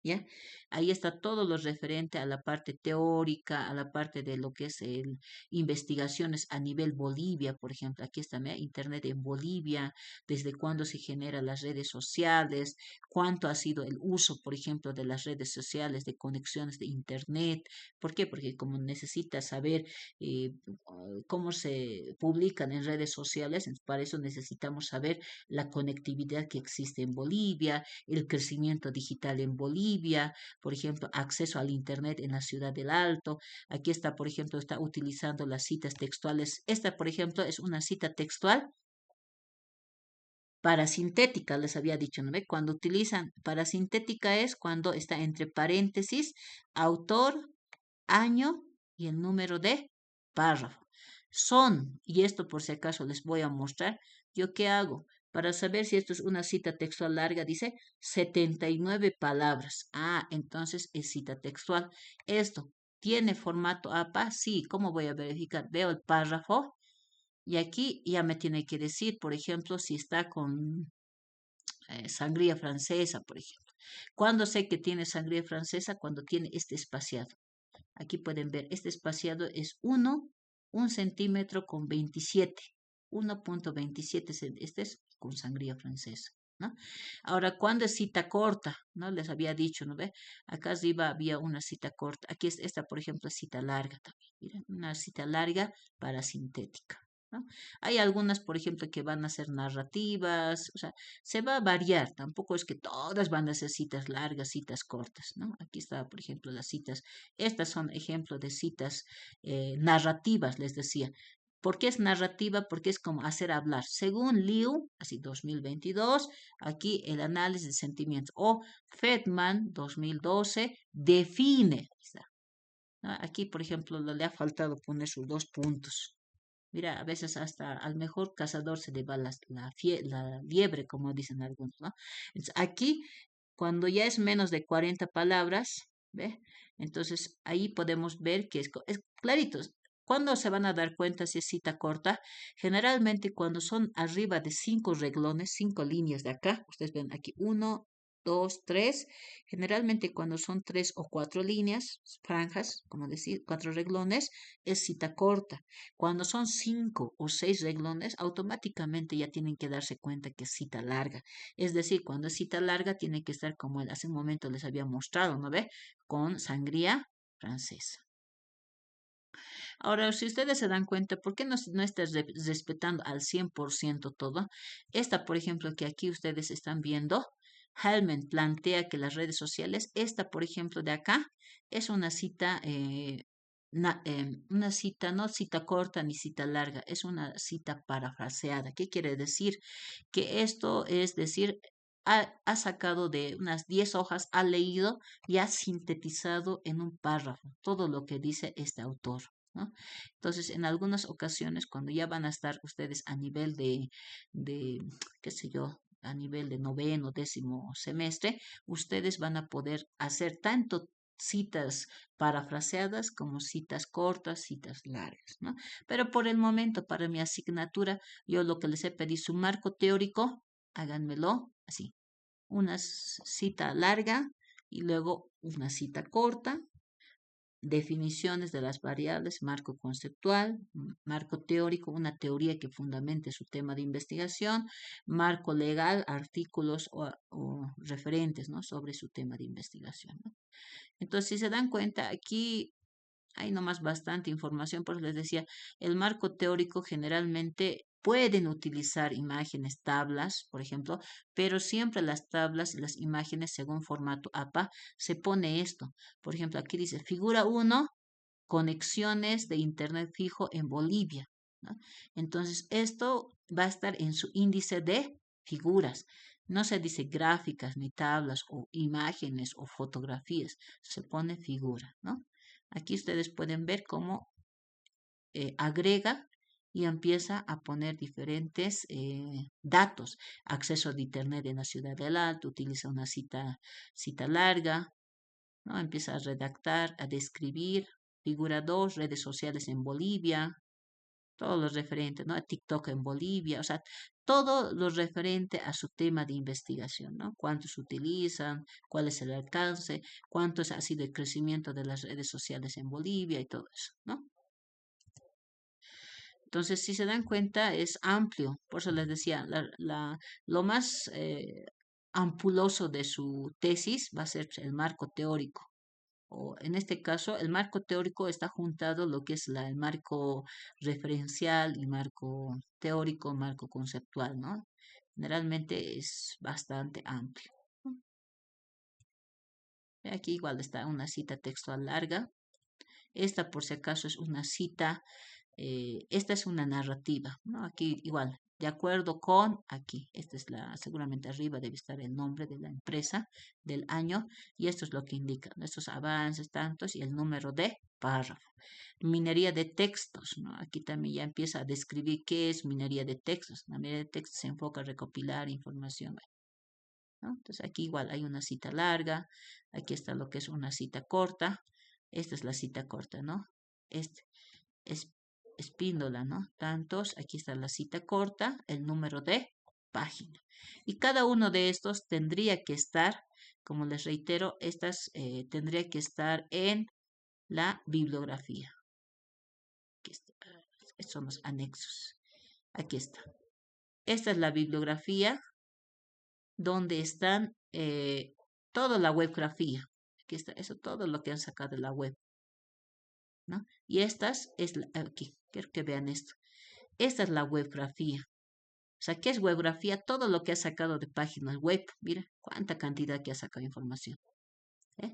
Speaker 1: ¿Ya? Ahí está todo lo referente a la parte teórica, a la parte de lo que es investigaciones a nivel Bolivia, por ejemplo. Aquí está, ¿ve? Internet en Bolivia, desde cuándo se generan las redes sociales, cuánto ha sido el uso, por ejemplo, de las redes sociales, de conexiones de Internet. ¿Por qué? Porque como necesita saber cómo se publican en redes sociales, para eso necesitamos saber la conectividad que existe en Bolivia, el crecimiento digital en Bolivia, por ejemplo, acceso al Internet en la ciudad del Alto. Aquí está, por ejemplo, está utilizando las citas textuales. Esta, por ejemplo, es una cita textual parasintética, les había dicho, ¿no ve? Cuando utilizan parasintética es cuando está entre paréntesis, autor, año y el número de párrafo. Son, y esto por si acaso les voy a mostrar, ¿yo qué hago? Para saber si esto es una cita textual larga, dice 79 palabras. Ah, entonces es cita textual. Esto, ¿tiene formato APA? Sí, ¿cómo voy a verificar? Veo el párrafo y aquí ya me tiene que decir, por ejemplo, si está con sangría francesa, por ejemplo. ¿Cuándo sé que tiene sangría francesa? Cuando tiene este espaciado. Aquí pueden ver, este espaciado es 1 centímetro con 27. 1.27, este es con sangría francesa, ¿no? Ahora, ¿cuándo es cita corta? ¿No? Les había dicho, ¿no ve? Acá arriba había una cita corta. Aquí es esta, por ejemplo, cita larga también. Miren, una cita larga parasintética. ¿No? Hay algunas, por ejemplo, que van a ser narrativas, o sea, se va a variar, tampoco es que todas van a ser citas largas, citas cortas, ¿no? Aquí está, por ejemplo, las citas, estas son ejemplos de citas narrativas, les decía. ¿Por qué es narrativa? Porque es como hacer hablar. Según Liu, así 2022, aquí el análisis de sentimientos, o Fedman 2012, define. ¿No? Aquí, por ejemplo, le ha faltado poner sus 2 puntos. Mira, a veces hasta al mejor cazador se le va la liebre, como dicen algunos, ¿no? Entonces, aquí, cuando ya es menos de 40 palabras, ¿ve? Entonces, ahí podemos ver que es clarito. ¿Cuándo se van a dar cuenta si es cita corta? Generalmente cuando son arriba de 5 renglones, 5 líneas de acá, ustedes ven aquí 1, 2, 3. Generalmente cuando son 3 o 4 líneas, franjas, como decir, 4 renglones, es cita corta. Cuando son 5 o 6 renglones, automáticamente ya tienen que darse cuenta que es cita larga. Es decir, cuando es cita larga, tiene que estar como hace un momento les había mostrado, ¿no ve? Con sangría francesa. Ahora, si ustedes se dan cuenta, ¿por qué no estás respetando al 100% todo? Esta, por ejemplo, que aquí ustedes están viendo, Hellman plantea que las redes sociales, esta, por ejemplo, de acá, es una cita, no cita corta ni cita larga, es una cita parafraseada. ¿Qué quiere decir? Que esto es decir, ha sacado de unas 10 hojas, ha leído y ha sintetizado en un párrafo todo lo que dice este autor. ¿No? Entonces, en algunas ocasiones, cuando ya van a estar ustedes a nivel de, qué sé yo, a nivel de noveno, 10.º semestre, ustedes van a poder hacer tanto citas parafraseadas como citas cortas, citas largas, ¿no? Pero por el momento, para mi asignatura, yo lo que les he pedido es un marco teórico, háganmelo así, una cita larga y luego una cita corta, definiciones de las variables, marco conceptual, marco teórico, una teoría que fundamente su tema de investigación, marco legal, artículos o referentes, ¿no? Sobre su tema de investigación, ¿no? Entonces, si se dan cuenta, aquí hay nomás bastante información, por eso les decía, el marco teórico generalmente pueden utilizar imágenes, tablas, por ejemplo, pero siempre las tablas y las imágenes según formato APA se pone esto. Por ejemplo, aquí dice figura 1, conexiones de Internet fijo en Bolivia, ¿no? Entonces, esto va a estar en su índice de figuras. No se dice gráficas, ni tablas, o imágenes, o fotografías. Se pone figura, ¿no? Aquí ustedes pueden ver cómo agrega y empieza a poner diferentes datos. Acceso de Internet en la ciudad del Alto, utiliza una cita larga, ¿no? Empieza a redactar, a describir. Figura 2, redes sociales en Bolivia, todo lo referente, ¿no? A TikTok en Bolivia, o sea, todo lo referente a su tema de investigación, ¿no? Cuántos utilizan, cuál es el alcance, ha sido el crecimiento de las redes sociales en Bolivia y todo eso, ¿no? Entonces, si se dan cuenta, es amplio. Por eso les decía, lo más ampuloso de su tesis va a ser el marco teórico. O en este caso, el marco teórico está juntado lo que es el marco referencial y marco teórico, marco conceptual, ¿no? Generalmente es bastante amplio. Aquí igual está una cita textual larga. Esta, por si acaso, es una cita. Esta es una narrativa, ¿no? Aquí igual, de acuerdo con, aquí, esta es seguramente arriba debe estar el nombre de la empresa, del año, y esto es lo que indica, ¿no? Estos avances, tantos, y el número de párrafo. Minería de textos, ¿no? Aquí también ya empieza a describir qué es minería de textos. La minería de textos se enfoca a recopilar información, ¿no? Entonces aquí igual hay una cita larga, aquí está lo que es una cita corta, esta es la cita corta, ¿no? Este es espíndola, ¿no? Tantos, aquí está la cita corta, el número de página. Y cada uno de estos tendría que estar, como les reitero, tendría que estar en la bibliografía. Aquí está. Estos son los anexos. Aquí está. Esta es la bibliografía donde están toda la webgrafía. Aquí está, eso todo lo que han sacado de la web, ¿no? Y aquí, quiero que vean esto. Esta es la webgrafía. O sea, ¿qué es webgrafía? Todo lo que ha sacado de páginas web. Mira, cuánta cantidad que ha sacado de información. ¿Eh?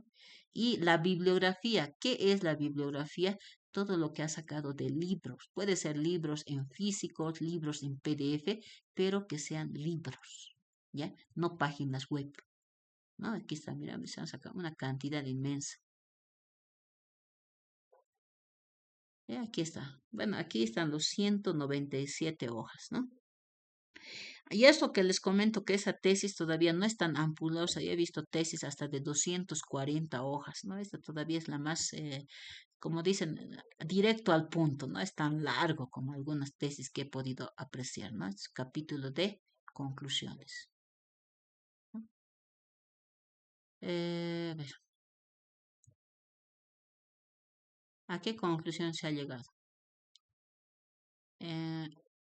Speaker 1: Y la bibliografía. ¿Qué es la bibliografía? Todo lo que ha sacado de libros. Puede ser libros en físicos, libros en PDF, pero que sean libros, ¿ya? No páginas web, ¿no? Aquí está, mira, se han sacado una cantidad inmensa. Aquí está. Bueno, aquí están los 197 hojas, ¿no? Y esto que les comento que esa tesis todavía no es tan ampulosa, yo he visto tesis hasta de 240 hojas, ¿no? Esta todavía es la más, como dicen, directo al punto, no es tan largo como algunas tesis que he podido apreciar, ¿no? Es capítulo de conclusiones. ¿No? A ver, ¿a qué conclusión se ha llegado?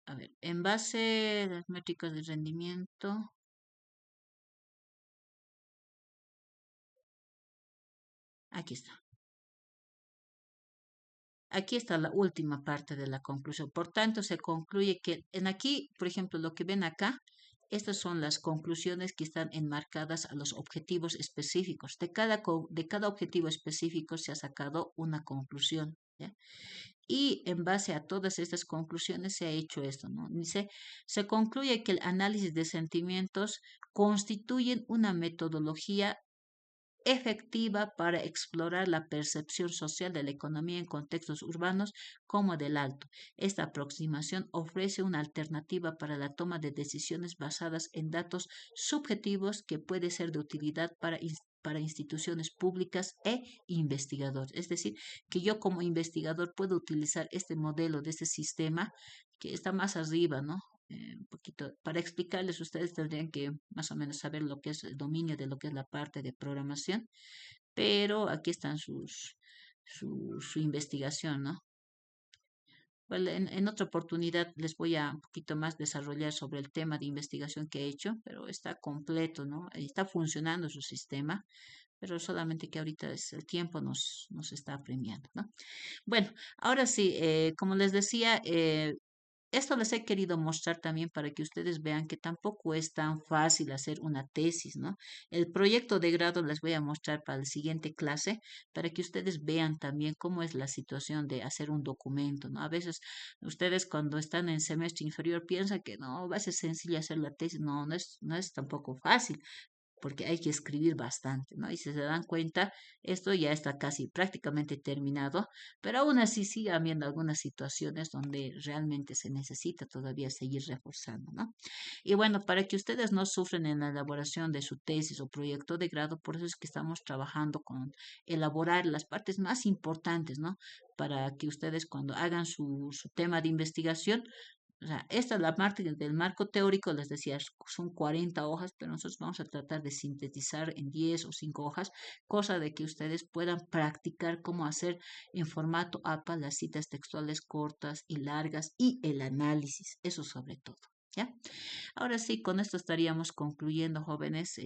Speaker 1: A ver, en base a las métricas de rendimiento. Aquí está. Aquí está la última parte de la conclusión. Por tanto, se concluye que en aquí, por ejemplo, lo que ven acá, estas son las conclusiones que están enmarcadas a los objetivos específicos. De cada objetivo específico se ha sacado una conclusión, ¿ya? Y en base a todas estas conclusiones se ha hecho esto, ¿no? Dice, se concluye que el análisis de sentimientos constituyen una metodología efectiva para explorar la percepción social de la economía en contextos urbanos como del Alto. Esta aproximación ofrece una alternativa para la toma de decisiones basadas en datos subjetivos que puede ser de utilidad para instituciones públicas e investigadores. Es decir, que yo como investigador puedo utilizar este modelo de este sistema que está más arriba, ¿no? Un poquito, para explicarles, ustedes tendrían que más o menos saber lo que es el dominio de lo que es la parte de programación, pero aquí están su investigación, ¿no? Bueno, en otra oportunidad les voy a un poquito más desarrollar sobre el tema de investigación que he hecho, pero está completo, ¿no? Está funcionando su sistema, pero solamente que ahorita el tiempo nos está apremiando, ¿no? Bueno, ahora sí, como les decía, esto les he querido mostrar también para que ustedes vean que tampoco es tan fácil hacer una tesis, ¿no? El proyecto de grado les voy a mostrar para la siguiente clase para que ustedes vean también cómo es la situación de hacer un documento, ¿no? A veces ustedes cuando están en semestre inferior piensan que no, va a ser sencillo hacer la tesis. No, no es tampoco fácil porque hay que escribir bastante, ¿no? Y si se dan cuenta, esto ya está casi prácticamente terminado, pero aún así sigue habiendo algunas situaciones donde realmente se necesita todavía seguir reforzando, ¿no? Y bueno, para que ustedes no sufren en la elaboración de su tesis o proyecto de grado, por eso es que estamos trabajando con elaborar las partes más importantes, ¿no? Para que ustedes cuando hagan su tema de investigación, o sea, esta es la parte del marco teórico, les decía, son 40 hojas, pero nosotros vamos a tratar de sintetizar en 10 o 5 hojas, cosa de que ustedes puedan practicar cómo hacer en formato APA las citas textuales cortas y largas y el análisis, eso sobre todo, ¿ya? Ahora sí, con esto estaríamos concluyendo, jóvenes.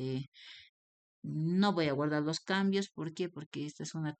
Speaker 1: No voy a guardar los cambios, ¿por qué? Porque esta es una